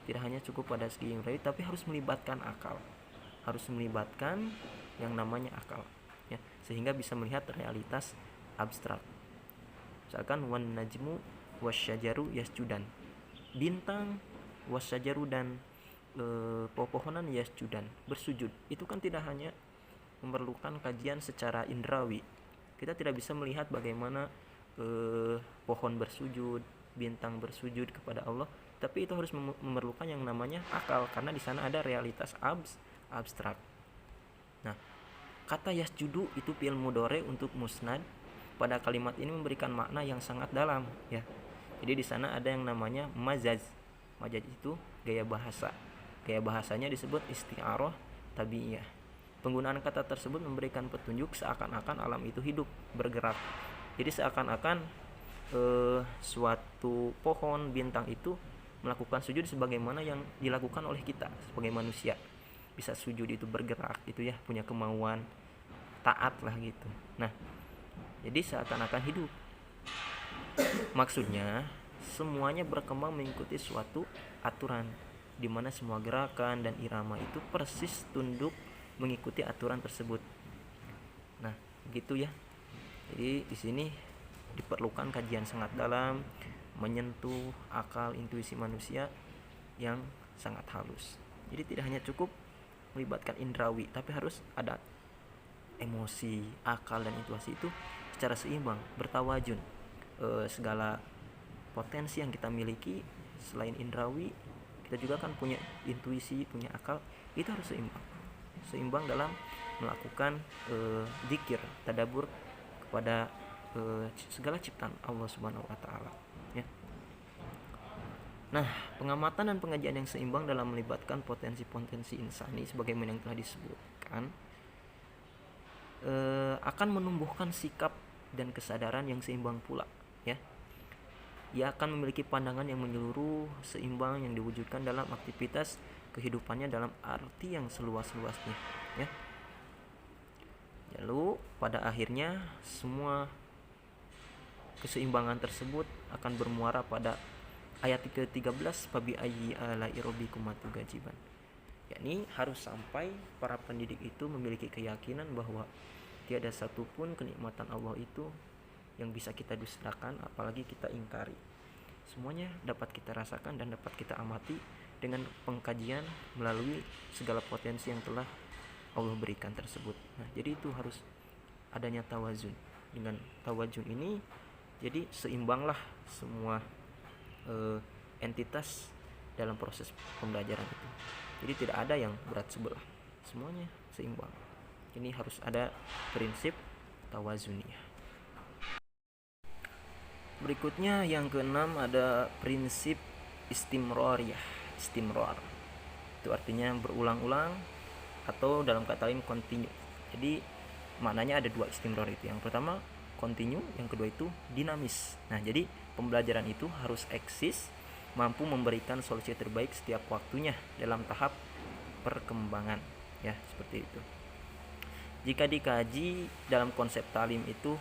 Tidak hanya cukup pada segi indrawi tapi harus melibatkan akal. Harus melibatkan yang namanya akal ya, sehingga bisa melihat realitas abstrak. Misalkan wan najmu wasyajaru yasjudan. Bintang, wasyajaru, dan pepohonan yasjudan, bersujud. Itu kan tidak hanya memerlukan kajian secara indrawi. Kita tidak bisa melihat bagaimana pohon bersujud, bintang bersujud kepada Allah, tapi itu harus memerlukan yang namanya akal, karena di sana ada realitas abstrak. Nah, kata yasjudu itu fi'il mudhari untuk musnad. Pada kalimat ini memberikan makna yang sangat dalam ya. Jadi di sana ada yang namanya majaz. Majaz itu gaya bahasa. Gaya bahasanya disebut isti'arah tabi'iyah. Penggunaan kata tersebut memberikan petunjuk seakan-akan alam itu hidup, bergerak. Jadi seakan-akan suatu pohon, bintang itu melakukan sujud sebagaimana yang dilakukan oleh kita sebagai manusia. Bisa sujud itu bergerak gitu ya, punya kemauan, taat lah gitu. Nah, jadi seakan-akan hidup. Maksudnya semuanya berkembang mengikuti suatu aturan, di mana semua gerakan dan irama itu persis tunduk mengikuti aturan tersebut. Nah, gitu ya. Jadi di sini diperlukan kajian sangat dalam, menyentuh akal intuisi manusia yang sangat halus. Jadi tidak hanya cukup melibatkan indrawi, tapi harus ada emosi, akal, dan intuisi itu secara seimbang, bertawajun. Segala potensi yang kita miliki selain indrawi, kita juga kan punya intuisi, punya akal, itu harus seimbang dalam melakukan dzikir, tadabbur kepada segala ciptaan Allah Subhanahu wa taala ya. Nah, pengamatan dan pengajian yang seimbang dalam melibatkan potensi-potensi insani sebagaimana yang telah disebutkan akan menumbuhkan sikap dan kesadaran yang seimbang pula ya. Ia akan memiliki pandangan yang menyeluruh, seimbang, yang diwujudkan dalam aktivitas kehidupannya dalam arti yang seluas-luasnya ya. Lalu pada akhirnya semua keseimbangan tersebut akan bermuara pada ayat ke-13 fabi ayyi ala'i rabbikum tukadziban. Yakni harus sampai para pendidik itu memiliki keyakinan bahwa tiada satupun kenikmatan Allah itu yang bisa kita dustakan, apalagi kita ingkari. Semuanya dapat kita rasakan dan dapat kita amati dengan pengkajian melalui segala potensi yang telah Allah berikan tersebut. Nah, jadi itu harus adanya tawazun. Dengan tawazun ini, jadi seimbanglah semua entitas dalam proses pembelajaran itu. Jadi tidak ada yang berat sebelah, semuanya seimbang. Ini harus ada prinsip tawazuniyah. Berikutnya yang keenam ada prinsip istimrariyah. Istimrar itu artinya berulang-ulang atau dalam kata lain continue. Jadi maknanya ada dua istimrar itu. Yang pertama continue, yang kedua itu dinamis. Nah, jadi pembelajaran itu harus eksis, mampu memberikan solusi terbaik setiap waktunya dalam tahap perkembangan ya, seperti itu. Jika dikaji dalam konsep talim itu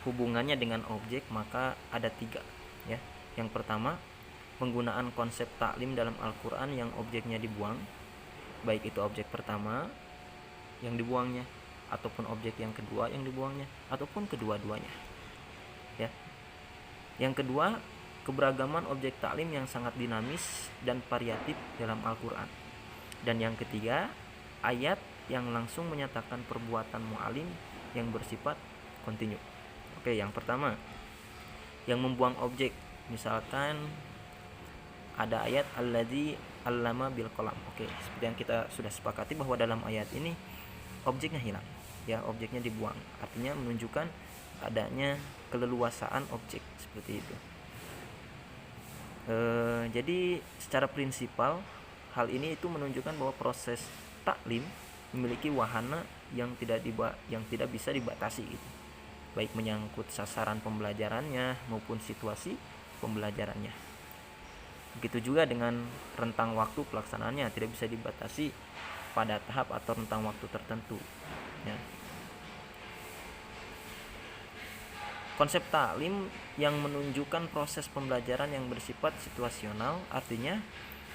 hubungannya dengan objek, maka ada 3 ya. Yang pertama, penggunaan konsep taklim dalam Al-Quran yang objeknya dibuang, baik itu objek pertama yang dibuangnya ataupun objek yang kedua yang dibuangnya ataupun kedua-duanya ya. Yang kedua, keberagaman objek taklim yang sangat dinamis dan variatif dalam Al-Quran. Dan yang ketiga, ayat yang langsung menyatakan perbuatan mu'alim yang bersifat kontinu. Oke, yang pertama, yang membuang objek, misalkan ada ayat alladzi allama bil qalam. Oke, seperti yang kita sudah sepakati bahwa dalam ayat ini objeknya hilang ya, objeknya dibuang. Artinya menunjukkan adanya keleluasaan objek seperti itu. Jadi secara prinsipal hal ini itu menunjukkan bahwa proses taklim memiliki wahana yang tidak bisa dibatasi gitu. Baik menyangkut sasaran pembelajarannya maupun situasi pembelajarannya. Begitu juga dengan rentang waktu pelaksanaannya, tidak bisa dibatasi pada tahap atau rentang waktu tertentu. Ya. Konsep taklim yang menunjukkan proses pembelajaran yang bersifat situasional, artinya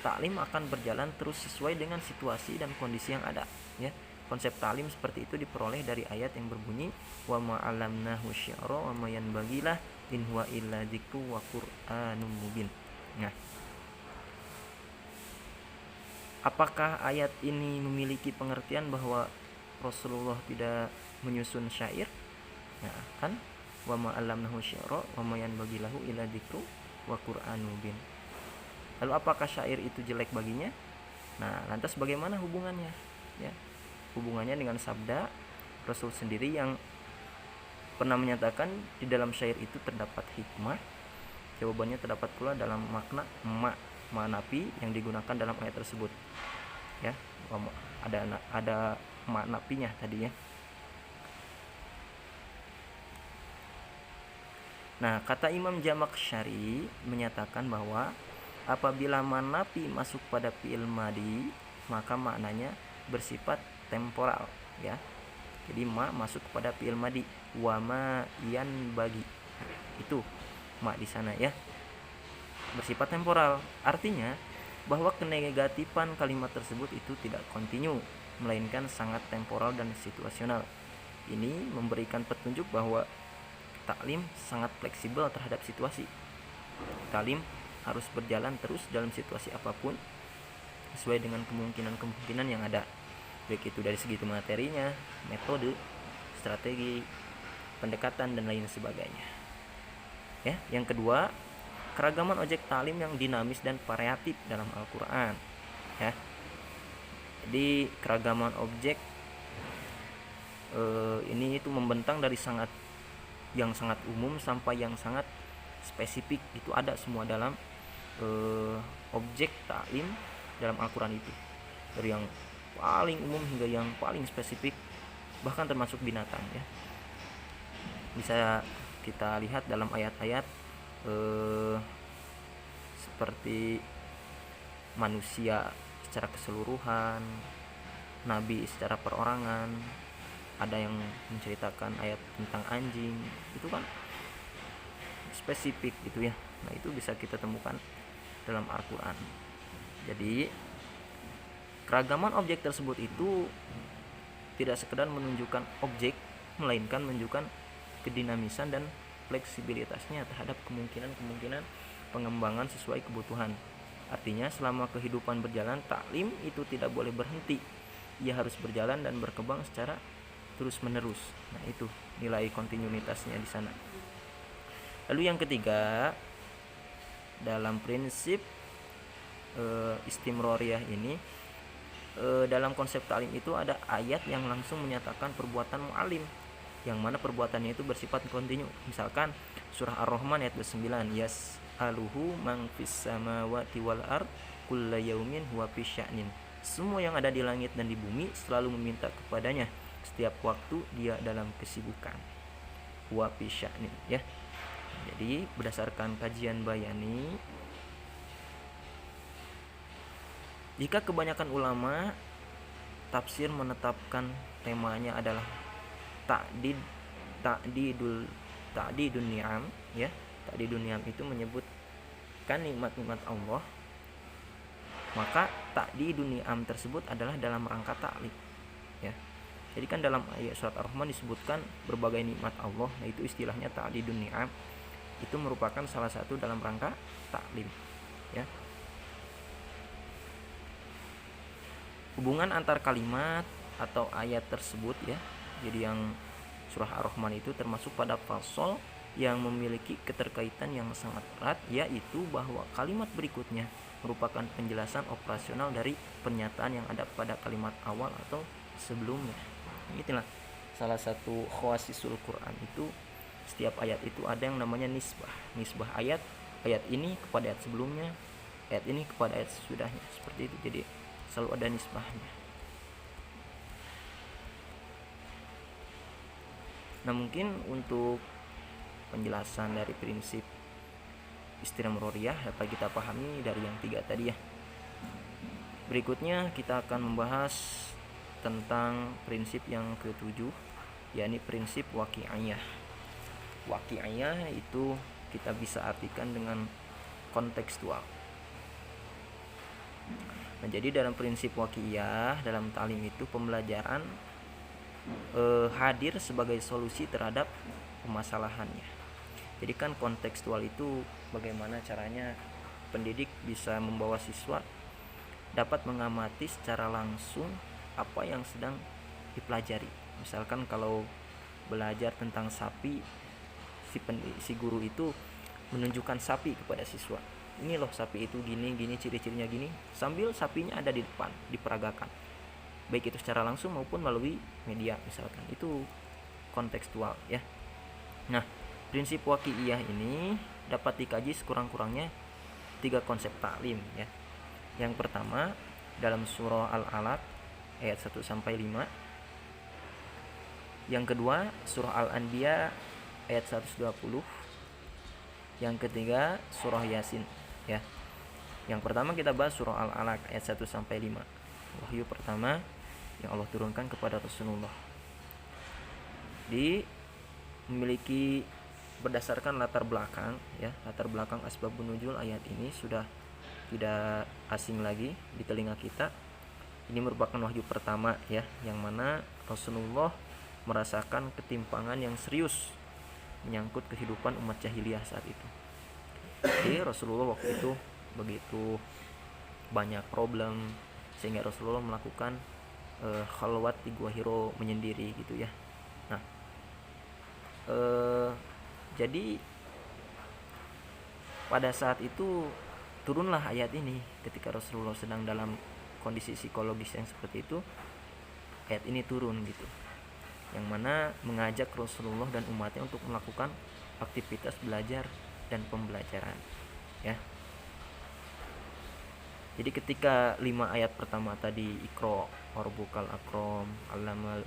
taklim akan berjalan terus sesuai dengan situasi dan kondisi yang ada. Ya. Konsep taklim seperti itu diperoleh dari ayat yang berbunyi wa ma 'allamnahu syi'ra wa ma yanbaghilah in huwa illa dzikru wa qur'anum mubin. Nah, apakah ayat ini memiliki pengertian bahwa Rasulullah tidak menyusun syair? Ya, kan? Wa ma 'allamnahu syi'ra wa ma yanbaghilahu illa dzikru wa qur'anum mubin. Lalu apakah syair itu jelek baginya? Nah, lantas bagaimana hubungannya? Ya. Hubungannya dengan sabda Rasul sendiri yang pernah menyatakan di dalam syair itu terdapat hikmah. Jawabannya terdapat pula dalam makna ma'nafi yang digunakan dalam ayat tersebut. Ya, ada ma'nafinya tadi ya. Nah, kata Imam Jamakhsyari menyatakan bahwa apabila ma'nafi masuk pada fi'il madhi, maka maknanya bersifat temporal ya. Jadi ma masuk kepada fi'il madhi, wa ma yanbaghi. Itu ma di sana ya. Bersifat temporal. Artinya bahwa kenegatifan kalimat tersebut itu tidak kontinu, melainkan sangat temporal dan situasional. Ini memberikan petunjuk bahwa taklim sangat fleksibel terhadap situasi. Taklim harus berjalan terus dalam situasi apapun sesuai dengan kemungkinan-kemungkinan yang ada, baik itu dari segi materinya, metode, strategi, pendekatan dan lain sebagainya. Ya, yang kedua, keragaman objek taklim yang dinamis dan variatif dalam Al-Qur'an. Ya. Jadi keragaman objek ini itu membentang dari sangat umum sampai yang sangat spesifik, itu ada semua dalam objek taklim dalam Al-Quran itu, dari yang paling umum hingga yang paling spesifik, bahkan termasuk binatang ya. Bisa kita lihat dalam ayat-ayat seperti manusia secara keseluruhan, nabi secara perorangan, ada yang menceritakan ayat tentang anjing, itu kan spesifik gitu ya. Nah, itu bisa kita temukan dalam Al-Quran. Jadi keragaman objek tersebut itu tidak sekedar menunjukkan objek, melainkan menunjukkan kedinamisan dan fleksibilitasnya terhadap kemungkinan-kemungkinan pengembangan sesuai kebutuhan. Artinya selama kehidupan berjalan, taklim itu tidak boleh berhenti. Ia harus berjalan dan berkembang secara terus-menerus. Nah, itu nilai kontinuitasnya di sana. Lalu yang ketiga, dalam prinsip istimroriyah ini, dalam konsep taklim itu ada ayat yang langsung menyatakan perbuatan mu'alim, yang mana perbuatannya itu bersifat kontinu. Misalkan surah Ar-Rahman ayat 9, yas'aluhu man fis samawati wal ard kulla yaumin huwa fi sya'nin. Semua yang ada di langit dan di bumi selalu meminta kepadanya, setiap waktu dia dalam kesibukan. Huwa fi sya'nin ya. Jadi berdasarkan kajian bayani, jika kebanyakan ulama tafsir menetapkan temanya adalah ta'didun ni'am ya. Ta'didun ni'am itu menyebutkan nikmat-nikmat Allah, maka ta'didun ni'am tersebut adalah dalam rangka taklim ya. Jadi kan dalam ayat surat Ar-Rahman disebutkan berbagai nikmat Allah, nah itu istilahnya ta'didun ni'am, itu merupakan salah satu dalam rangka taklim ya. Hubungan antar kalimat atau ayat tersebut ya. Jadi yang surah Ar-Rahman itu termasuk pada fasal yang memiliki keterkaitan yang sangat erat, yaitu bahwa kalimat berikutnya merupakan penjelasan operasional dari pernyataan yang ada pada kalimat awal atau sebelumnya. Itulah salah satu khawasisul Quran itu setiap ayat itu ada yang namanya nisbah. Nisbah ayat ini kepada ayat sebelumnya, ayat ini kepada ayat sesudahnya, seperti itu. Jadi selalu ada nisbahnya. Nah, mungkin untuk penjelasan dari prinsip istimroriyah dapat kita pahami dari yang 3 tadi ya. Berikutnya kita akan membahas tentang prinsip yang ke-7, yakni prinsip waqi'iyah. Waqi'iyah itu kita bisa artikan dengan kontekstual. Nah, jadi dalam prinsip waqi'iyah dalam ta'lim itu pembelajaran hadir sebagai solusi terhadap permasalahannya. Jadi kan kontekstual itu bagaimana caranya pendidik bisa membawa siswa dapat mengamati secara langsung apa yang sedang dipelajari. Misalkan kalau belajar tentang sapi, si guru itu menunjukkan sapi kepada siswa. Ini loh sapi itu gini, ciri-cirinya gini, sambil sapinya ada di depan, diperagakan. Baik itu secara langsung maupun melalui media misalkan. Itu kontekstual ya. Nah, prinsip waqi'iyah ini dapat dikaji sekurang-kurangnya 3 konsep taklim ya. Yang pertama dalam surah Al-Alaq ayat 1 sampai 5. Yang kedua surah Al-Anbiya ayat 120. Yang ketiga surah Yasin ya. Yang pertama kita bahas surah Al-Alaq ayat 1 sampai 5. Wahyu pertama yang Allah turunkan kepada Rasulullah. Memiliki berdasarkan latar belakang ya, latar belakang asbabun nuzul ayat ini sudah tidak asing lagi di telinga kita. Ini merupakan wahyu pertama ya, yang mana Rasulullah merasakan ketimpangan yang serius menyangkut kehidupan umat jahiliyah saat itu. Jadi Rasulullah waktu itu begitu banyak problem sehingga Rasulullah melakukan khalwat di Gua Hiro menyendiri gitu ya. Nah, jadi pada saat itu turunlah ayat ini ketika Rasulullah sedang dalam kondisi psikologis yang seperti itu. Ayat ini turun gitu, yang mana mengajak Rasulullah dan umatnya untuk melakukan aktivitas belajar dan pembelajaran ya. Jadi ketika 5 ayat pertama tadi Iqra warabbukal akram, allamal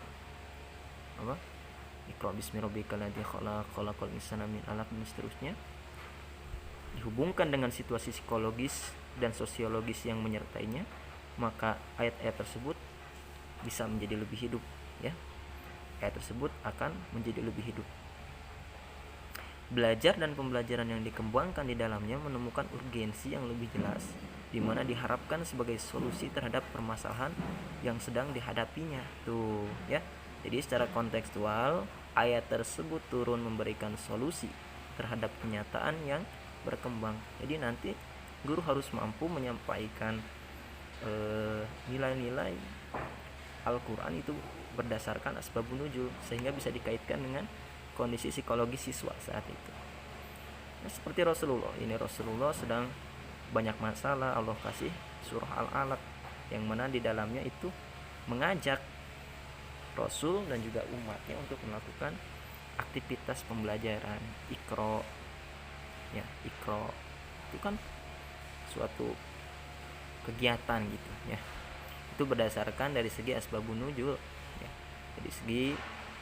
Iqra bismi rabbikal ladzi khalaq, khalaqal insana min 'alaq dan seterusnya, dihubungkan dengan situasi psikologis dan sosiologis yang menyertainya, maka ayat-ayat tersebut bisa menjadi lebih hidup ya. Ayat tersebut akan menjadi lebih hidup. Belajar dan pembelajaran yang dikembangkan di dalamnya menemukan urgensi yang lebih jelas, di mana diharapkan sebagai solusi terhadap permasalahan yang sedang dihadapinya. Tuh ya. Jadi secara kontekstual ayat tersebut turun memberikan solusi terhadap kenyataan yang berkembang. Jadi nanti guru harus mampu menyampaikan nilai-nilai Al-Quran itu berdasarkan asbabun nuzul, sehingga bisa dikaitkan dengan kondisi psikologis siswa saat itu. Nah, seperti Rasulullah sedang banyak masalah, Allah kasih surah Al-Alaq yang mana di dalamnya itu mengajak Rasul dan juga umatnya untuk melakukan aktivitas pembelajaran. Iqra ya, Iqra itu kan suatu kegiatan gitu ya. Itu berdasarkan dari segi asbabun nuzul ya. Dari segi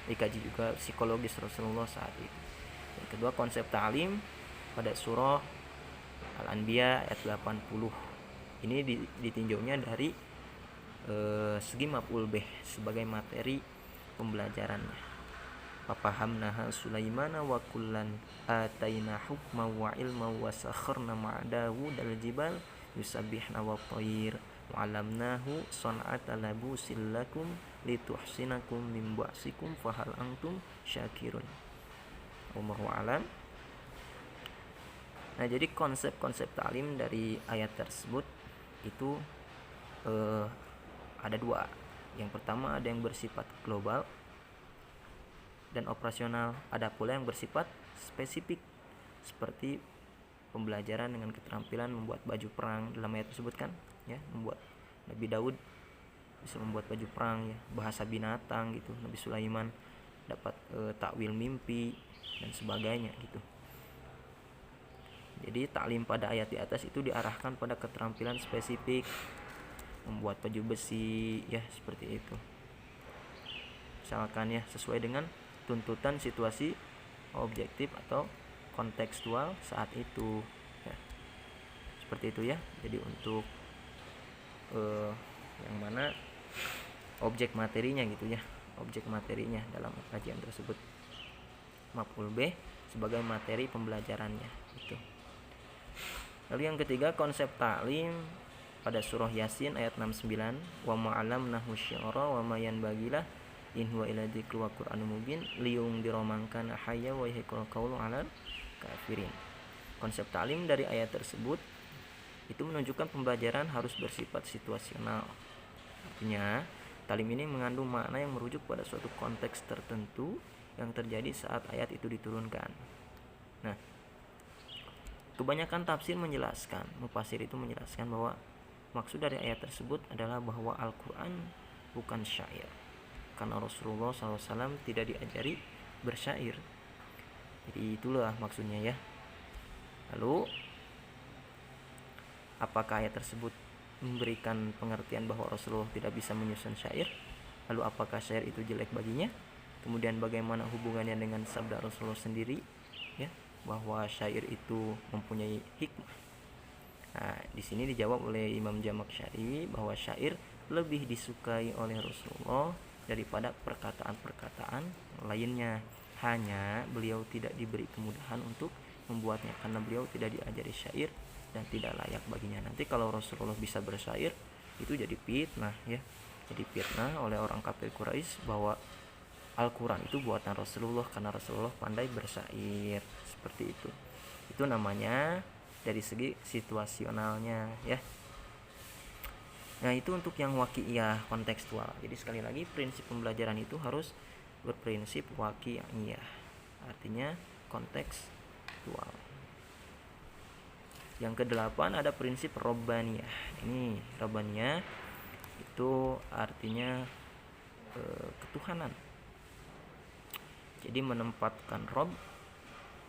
dikaji juga psikologis Rasulullah saat itu. Yang kedua konsep ta'lim pada surah Al-Anbiya ayat 80. Ini ditinjaunya dari segi maf'ul bih sebagai materi pembelajarannya. Fafahamnaha Sulaimana wa kullan ataina hukma wa ilma wa sakharna ma'a Dawud al-jibal yusabbihna wa tayr wa 'allamnahu san'ata labusil lakum lituhsinakum min ba'sikum fahal antum syakirun. Wallahu a'lam. Nah, jadi konsep-konsep ta'lim dari ayat tersebut itu ada 2. Yang pertama ada yang bersifat global dan operasional, ada pula yang bersifat spesifik seperti pembelajaran dengan keterampilan membuat baju perang dalam ayat tersebut kan ya, membuat Nabi Daud bisa membuat baju perang ya, bahasa binatang gitu Nabi Sulaiman, dapat takwil mimpi dan sebagainya gitu. Jadi taklim pada ayat di atas itu diarahkan pada keterampilan spesifik, membuat baju besi ya, seperti itu. Misalkan ya, sesuai dengan tuntutan situasi objektif atau kontekstual saat itu ya. Seperti itu ya. Jadi untuk yang mana objek materinya gitu ya, objek materinya dalam kajian tersebut. Maf'ul B sebagai materi pembelajarannya gitu. Lalu yang ketiga, konsep taklim pada surah Yasin ayat 69, wa ma'alamnahu syi'ra wa ma yanbagilah in huwa illa dzikru wa qur'anun mubin liyundzira man kana hayya wa yahiqqal qawlu 'alal kafirin. Konsep taklim dari ayat tersebut itu menunjukkan pembelajaran harus bersifat situasional. Artinya, taklim ini mengandung makna yang merujuk pada suatu konteks tertentu yang terjadi saat ayat itu diturunkan. Nah, kebanyakan tafsir menjelaskan, mufasir itu menjelaskan bahwa maksud dari ayat tersebut adalah bahwa Al-Quran bukan syair, karena Rasulullah SAW tidak diajari bersyair. Jadi itulah maksudnya ya. Lalu apakah ayat tersebut memberikan pengertian bahwa Rasulullah tidak bisa menyusun syair? Lalu apakah syair itu jelek baginya? Kemudian bagaimana hubungannya dengan sabda Rasulullah sendiri ya, bahwa syair itu mempunyai hikmah? Nah, di sini dijawab oleh Imam Zamakhsyari bahwa syair lebih disukai oleh Rasulullah daripada perkataan-perkataan lainnya. Hanya beliau tidak diberi kemudahan untuk membuatnya karena beliau tidak diajari syair dan tidak layak baginya. Nanti kalau Rasulullah bisa bersyair, itu jadi fitnah ya. Jadi fitnah oleh orang kafir Quraisy bahwa Al-Quran itu buatan Rasulullah karena Rasulullah pandai bersyair. Seperti itu. Itu namanya dari segi situasionalnya ya. Nah, itu untuk yang waqi'iyah, kontekstual. Jadi sekali lagi, prinsip pembelajaran itu harus berprinsip waqi'iyah, artinya kontekstual. Yang kedelapan ada prinsip robbaniyah. Ini robbaniyah itu artinya ketuhanan. Jadi menempatkan Rob,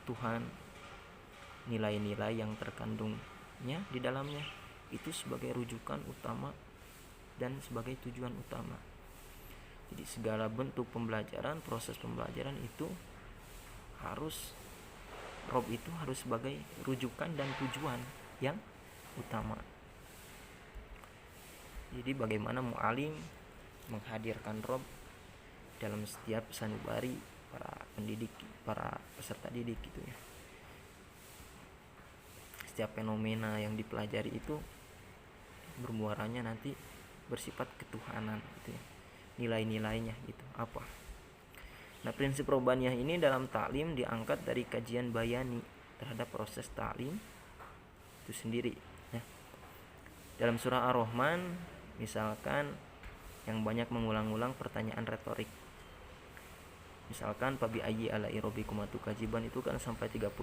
Tuhan, nilai-nilai yang terkandungnya di dalamnya itu sebagai rujukan utama dan sebagai tujuan utama. Jadi segala bentuk pembelajaran, proses pembelajaran itu harus Rob itu harus sebagai rujukan dan tujuan yang utama. Jadi bagaimana mu'alim menghadirkan Rob dalam setiap sanubari para pendidik, para peserta didik gitu ya. Setiap fenomena yang dipelajari itu bermuaranya nanti bersifat ketuhanan gitu ya. Nilai-nilainya gitu apa. Nah, prinsip robbaniyah ini dalam taklim diangkat dari kajian bayani terhadap proses taklim itu sendiri ya. Dalam surah Ar-Rahman misalkan yang banyak mengulang-ulang pertanyaan retorik. Misalkan fabi ayyi ala'i rabbikum tukadziban itu kan sampai 31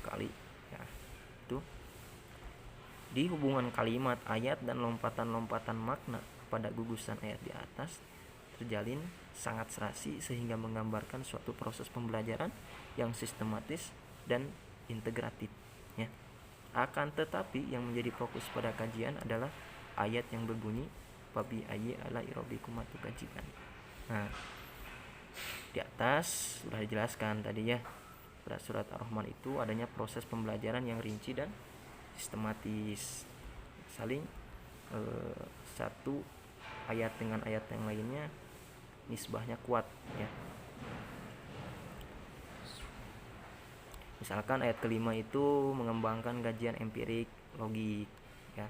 kali ya. Itu di hubungan kalimat, ayat dan lompatan-lompatan makna pada gugusan ayat di atas terjalin sangat serasi sehingga menggambarkan suatu proses pembelajaran yang sistematis dan integratif ya. Akan tetapi yang menjadi fokus pada kajian adalah ayat yang berbunyi fabi ayyi ala'i rabbikum tukadziban. Nah, di atas sudah dijelaskan tadi ya, pada surat Ar-Rahman itu adanya proses pembelajaran yang rinci dan sistematis, saling satu ayat dengan ayat yang lainnya nisbahnya kuat ya. Misalkan ayat kelima itu mengembangkan kajian empirik logik ya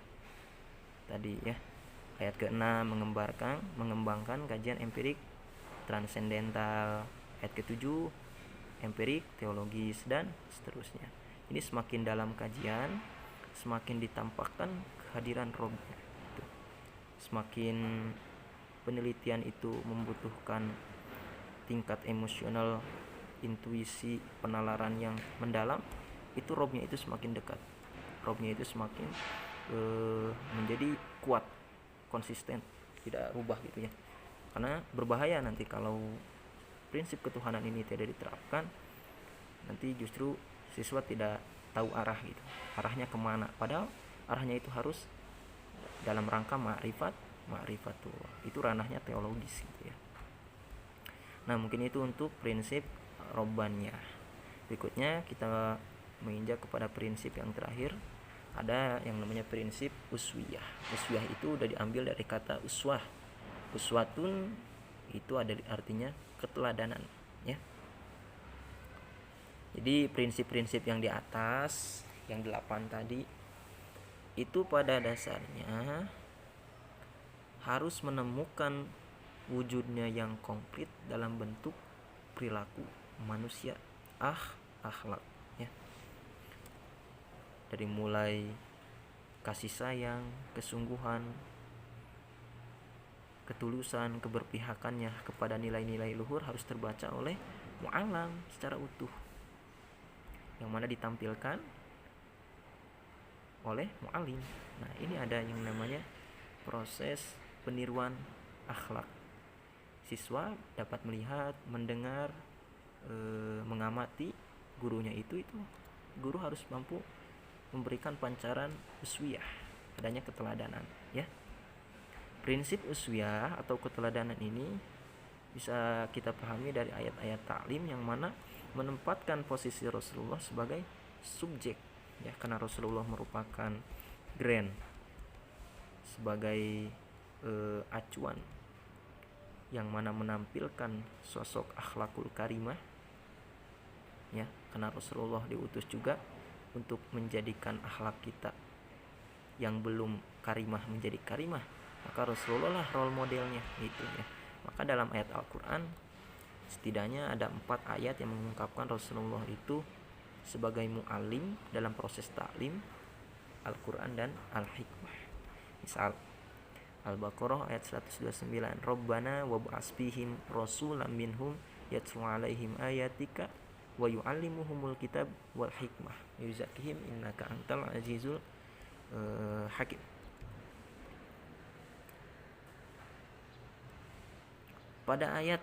tadi ya. Ayat ke-6 mengembangkan kajian empirik transendental. Ayat ke-7 empirik teologis dan seterusnya. Ini semakin dalam kajian, semakin ditampakkan kehadiran Robnya. Semakin penelitian itu membutuhkan tingkat emosional, intuisi, penalaran yang mendalam, itu Robnya itu semakin dekat. Robnya itu semakin menjadi kuat, konsisten, tidak rubah gitu ya. Karena berbahaya nanti kalau prinsip ketuhanan ini tidak diterapkan, nanti justru siswa tidak tahu arah gitu, arahnya kemana, padahal arahnya itu harus dalam rangka ma'rifatullah, itu ranahnya teologis gitu ya. Nah mungkin itu untuk prinsip robbaniyah. Berikutnya kita menginjak kepada prinsip yang terakhir, ada yang namanya prinsip uswiyah. Uswiyah itu udah diambil dari kata uswah. Uswatun itu ada artinya keteladanan ya. Jadi prinsip-prinsip yang di atas, yang 8 tadi, itu pada dasarnya harus menemukan wujudnya yang konkret dalam bentuk perilaku manusia, akhlak ya. Dari mulai kasih sayang, kesungguhan, ketulusan, keberpihakannya kepada nilai-nilai luhur harus terbaca oleh mu'allam secara utuh, yang mana ditampilkan oleh mu'allim. Nah ini ada yang namanya proses peniruan akhlak. Siswa dapat melihat, mendengar, mengamati gurunya itu guru harus mampu memberikan pancaran uswiyah, adanya keteladanan ya. Prinsip uswiyah atau keteladanan ini bisa kita pahami dari ayat-ayat taklim yang mana menempatkan posisi Rasulullah sebagai subjek ya, karena Rasulullah merupakan grand sebagai acuan yang mana menampilkan sosok akhlakul karimah ya, karena Rasulullah diutus juga untuk menjadikan akhlak kita yang belum karimah menjadi karimah, maka Rasulullah lah role modelnya gitu ya. Maka dalam ayat Al-Quran setidaknya ada 4 ayat yang mengungkapkan Rasulullah itu sebagai mu'alim dalam proses taklim Al-Quran dan Al-Hikmah. Misal Al-Baqarah ayat 129, Rabbana wa ba'as fihim rasulan minhum yatlu alaihim ayatika wa yu'allimuhumul kitab wal hikmah yuzakihim innaka antal azizul hakim. Pada 4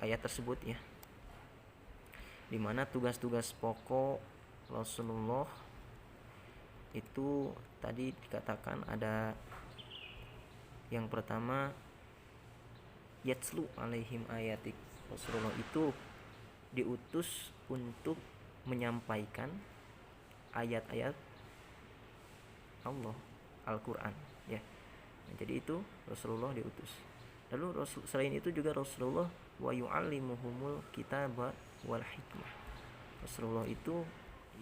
ayat tersebut ya, dimana tugas-tugas pokok Rasulullah itu tadi dikatakan ada yang pertama yatslu alaihim ayatik. Rasulullah itu diutus untuk menyampaikan ayat-ayat Allah, Al-Quran ya. Nah, jadi itu Rasulullah diutus. Lalu selain itu juga Rasulullah wa yu'allimuhumul kitaba wal hikmah. Rasulullah itu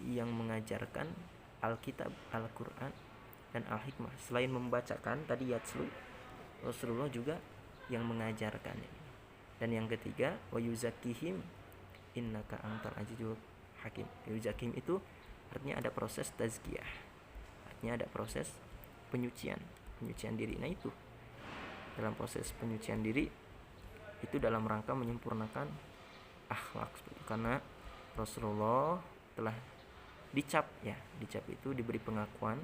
yang mengajarkan Alkitab, Al-Quran dan Al-Hikmah. Selain membacakan tadi yatslu, Rasulullah juga yang mengajarkannya. Dan yang ketiga wa yuzakihim innaka antal azizul hakim. Yuzakihim itu artinya ada proses tazkiyah, artinya ada proses penyucian diri. Nah itu dalam proses penyucian diri itu dalam rangka menyempurnakan akhlak, karena Rasulullah telah dicap itu diberi pengakuan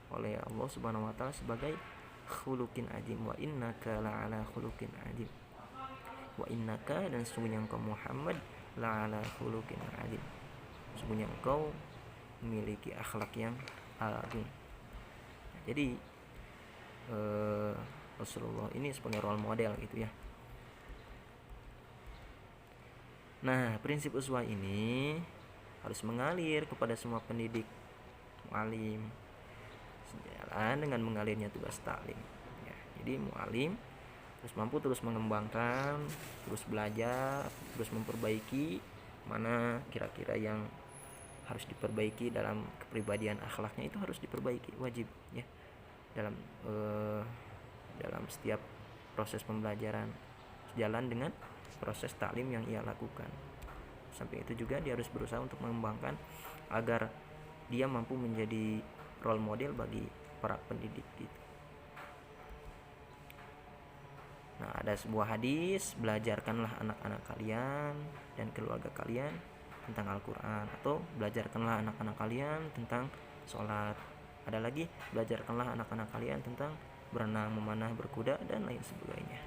oleh Allah Subhanahu wa taala sebagai khuluqin adim, wa innaka la'ala khuluqin adim, wa innaka, dan sesungguhnya engkau Muhammad la'ala khuluqin adim, sesungguhnya engkau memiliki akhlak yang agung. Jadi Rasulullah ini sebagai role model gitu ya. Nah prinsip uswah ini harus mengalir kepada semua pendidik, mu'alim, sejalan dengan mengalirnya tugas taklim ya. Jadi mu'alim terus mampu terus mengembangkan, terus belajar, terus memperbaiki mana kira-kira yang harus diperbaiki dalam kepribadian akhlaknya, itu harus diperbaiki, wajib ya, dalam setiap proses pembelajaran sejalan dengan proses taklim yang ia lakukan. Sampai itu juga dia harus berusaha untuk mengembangkan agar dia mampu menjadi role model bagi para pendidik gitu. Nah ada sebuah hadis, belajarkanlah anak-anak kalian dan keluarga kalian tentang Al-Quran, atau belajarkanlah anak-anak kalian tentang sholat. Ada lagi, belajarkanlah anak-anak kalian tentang berenang, memanah, berkuda, dan lain sebagainya.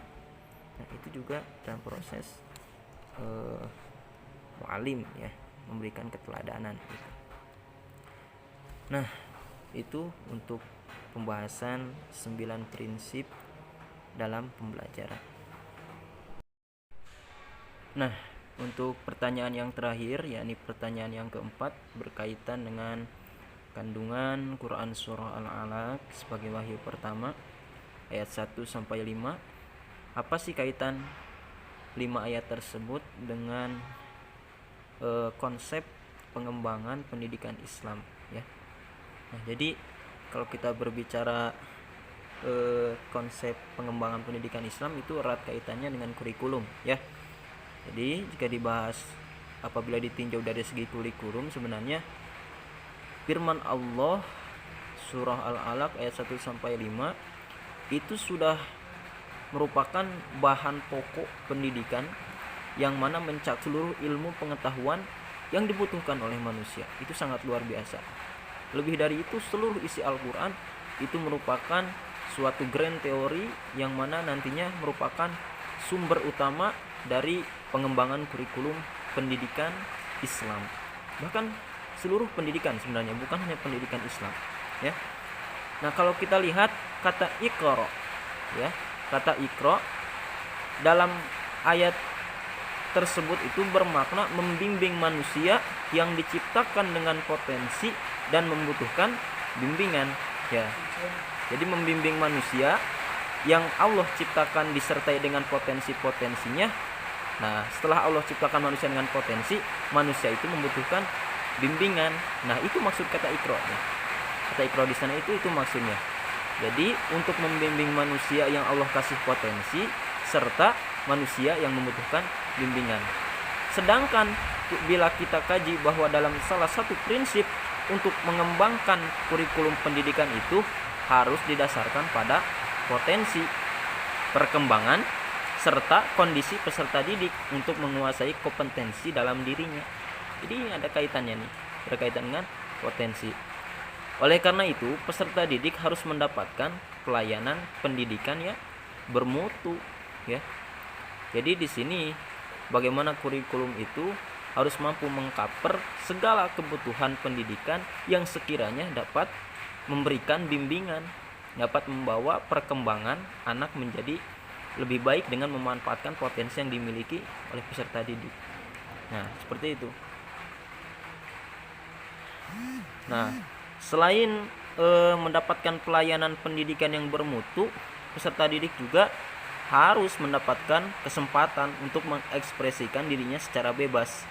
Nah, itu juga dalam proses mu'alim ya, memberikan keteladanan gitu. Nah, itu untuk pembahasan 9 prinsip dalam pembelajaran. Nah, untuk pertanyaan yang terakhir, yakni pertanyaan yang keempat, berkaitan dengan kandungan Quran Surah Al-Alaq sebagai wahyu pertama ayat 1-5. Apa sih kaitan 5 ayat tersebut dengan konsep pengembangan pendidikan Islam ya. Nah, jadi kalau kita berbicara konsep pengembangan pendidikan Islam, itu erat kaitannya dengan kurikulum ya. Jadi jika dibahas apabila ditinjau dari segi kurikulum, sebenarnya firman Allah surah Al-Alaq ayat 1-5 itu sudah merupakan bahan pokok pendidikan yang mana mencakup seluruh ilmu pengetahuan yang dibutuhkan oleh manusia. Itu sangat luar biasa. Lebih dari itu, seluruh isi Al-Quran itu merupakan suatu grand teori yang mana nantinya merupakan sumber utama dari pengembangan kurikulum pendidikan Islam. Bahkan seluruh pendidikan sebenarnya, bukan hanya pendidikan Islam ya. Nah, kalau kita lihat kata Iqra ya, kata Iqra dalam ayat tersebut itu bermakna membimbing manusia yang diciptakan dengan potensi dan membutuhkan bimbingan ya. Jadi membimbing manusia yang Allah ciptakan disertai dengan potensi-potensinya. Nah, setelah Allah ciptakan manusia dengan potensi, manusia itu membutuhkan bimbingan. Nah, itu maksud kata Iqra ya. Kata Iqra di sana itu maksudnya. Jadi untuk membimbing manusia yang Allah kasih potensi serta manusia yang membutuhkan bimbingan. Sedangkan bila kita kaji bahwa dalam salah satu prinsip untuk mengembangkan kurikulum pendidikan itu harus didasarkan pada potensi, perkembangan, serta kondisi peserta didik untuk menguasai kompetensi dalam dirinya. Jadi ada kaitannya nih, berkaitan dengan potensi. Oleh karena itu, peserta didik harus mendapatkan pelayanan pendidikan ya bermutu ya. Jadi di sini bagaimana kurikulum itu harus mampu mengcover segala kebutuhan pendidikan yang sekiranya dapat memberikan bimbingan, dapat membawa perkembangan anak menjadi lebih baik dengan memanfaatkan potensi yang dimiliki oleh peserta didik. Nah, seperti itu. Nah, selain mendapatkan pelayanan pendidikan yang bermutu, peserta didik juga harus mendapatkan kesempatan untuk mengekspresikan dirinya secara bebas,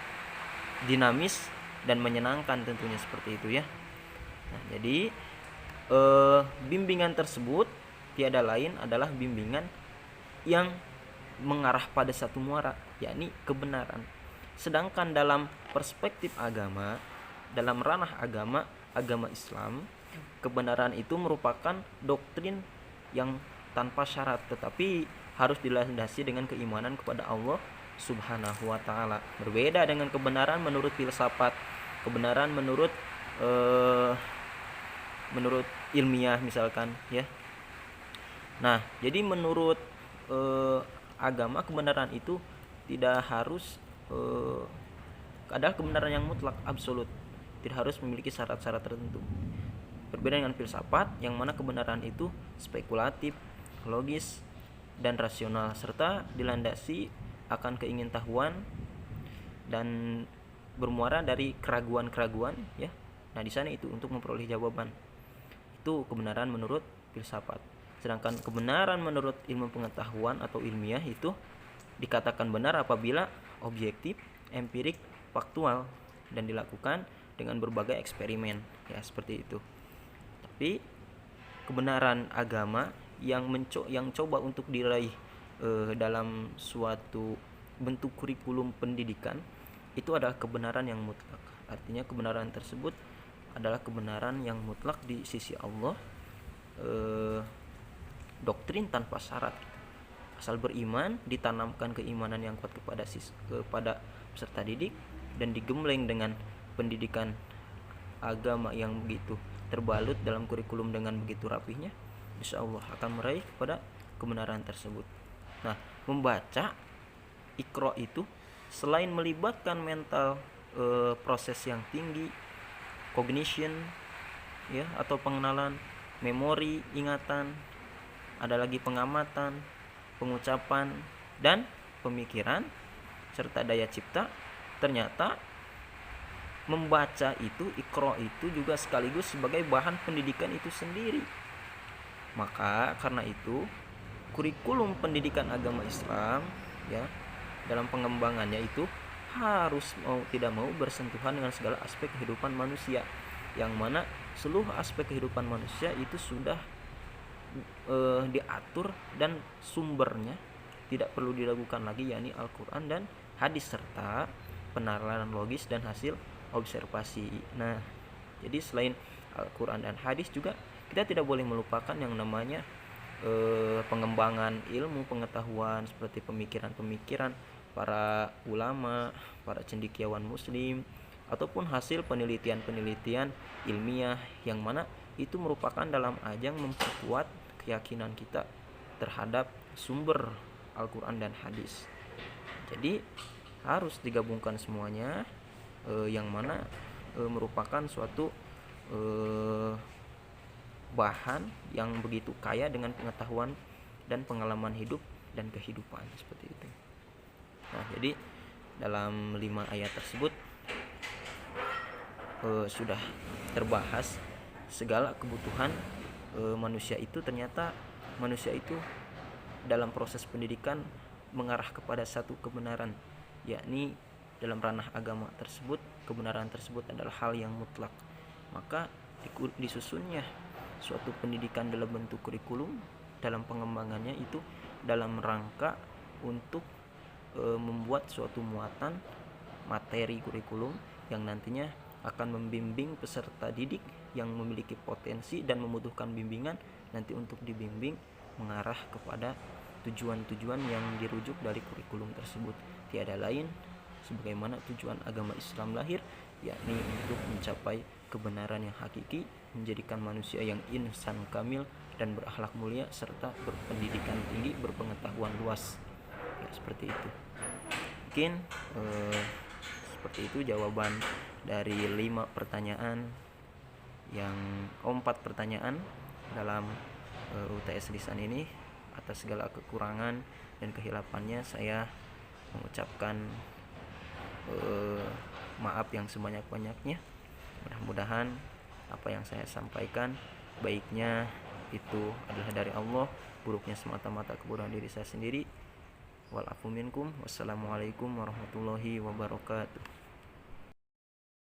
dinamis, dan menyenangkan tentunya seperti itu ya. Nah, jadi bimbingan tersebut tiada lain adalah bimbingan yang mengarah pada satu muara, yakni kebenaran. Sedangkan dalam perspektif agama, dalam ranah agama Islam, kebenaran itu merupakan doktrin yang tanpa syarat, tetapi harus dilandasi dengan keimanan kepada Allah Subhanahu wa taala. Berbeda dengan kebenaran menurut filsafat, kebenaran menurut ilmiah misalkan ya. Nah, jadi menurut agama kebenaran itu tidak harus adalah kebenaran yang mutlak absolut, tidak harus memiliki syarat-syarat tertentu. Berbeda dengan filsafat yang mana kebenaran itu spekulatif, logis, dan rasional, serta dilandasi akan keingintahuan dan bermuara dari keraguan-keraguan ya. Nah, di sana itu untuk memperoleh jawaban. Itu kebenaran menurut filsafat. Sedangkan kebenaran menurut ilmu pengetahuan atau ilmiah itu dikatakan benar apabila objektif, empirik, faktual, dan dilakukan dengan berbagai eksperimen ya, seperti itu. Tapi kebenaran agama yang coba untuk diraih dalam suatu bentuk kurikulum pendidikan itu adalah kebenaran yang mutlak. Artinya kebenaran tersebut adalah kebenaran yang mutlak di sisi Allah, doktrin tanpa syarat. Asal beriman, ditanamkan keimanan yang kuat kepada peserta didik, dan digembleng dengan pendidikan agama yang begitu terbalut dalam kurikulum dengan begitu rapihnya, insya Allah akan meraih kepada kebenaran tersebut. Nah, membaca Iqra itu selain melibatkan mental proses yang tinggi, cognition ya, atau pengenalan, memori, ingatan, ada lagi pengamatan, pengucapan, dan pemikiran serta daya cipta. Ternyata membaca itu, Iqra itu juga sekaligus sebagai bahan pendidikan itu sendiri. Maka karena itu kurikulum pendidikan agama Islam ya, dalam pengembangannya itu harus mau tidak mau bersentuhan dengan segala aspek kehidupan manusia, yang mana seluruh aspek kehidupan manusia itu sudah diatur dan sumbernya tidak perlu diragukan lagi, yakni Al-Quran dan hadis serta penerapan logis dan hasil observasi. Nah, jadi selain Al-Quran dan hadis juga kita tidak boleh melupakan yang namanya pengembangan ilmu pengetahuan seperti pemikiran-pemikiran para ulama, para cendekiawan muslim, ataupun hasil penelitian-penelitian ilmiah yang mana itu merupakan dalam ajang memperkuat keyakinan kita terhadap sumber Al-Quran dan hadis. Jadi harus digabungkan semuanya, yang mana merupakan suatu bahan yang begitu kaya dengan pengetahuan dan pengalaman hidup dan kehidupan seperti itu. Nah, jadi dalam 5 ayat tersebut sudah terbahas segala kebutuhan manusia itu. Ternyata manusia itu dalam proses pendidikan mengarah kepada satu kebenaran, yakni dalam ranah agama tersebut kebenaran tersebut adalah hal yang mutlak. Maka disusunnya suatu pendidikan dalam bentuk kurikulum dalam pengembangannya itu dalam rangka untuk membuat suatu muatan materi kurikulum yang nantinya akan membimbing peserta didik yang memiliki potensi dan membutuhkan bimbingan nanti untuk dibimbing mengarah kepada tujuan-tujuan yang dirujuk dari kurikulum tersebut. Tiada lain sebagaimana tujuan agama Islam lahir, yakni untuk mencapai kebenaran yang hakiki, menjadikan manusia yang insan kamil dan berakhlak mulia serta berpendidikan tinggi, berpengetahuan luas. Ya, seperti itu. Mungkin seperti itu jawaban dari 5 pertanyaan yang 4 pertanyaan dalam UTS lisan ini. Atas segala kekurangan dan kehilafannya saya mengucapkan maaf yang sebanyak-banyaknya. Mudah-mudahan apa yang saya sampaikan baiknya itu adalah dari Allah, buruknya semata-mata kebodohan diri saya sendiri. Wal afu minkum. Wassalamualaikum warahmatullahi wabarakatuh.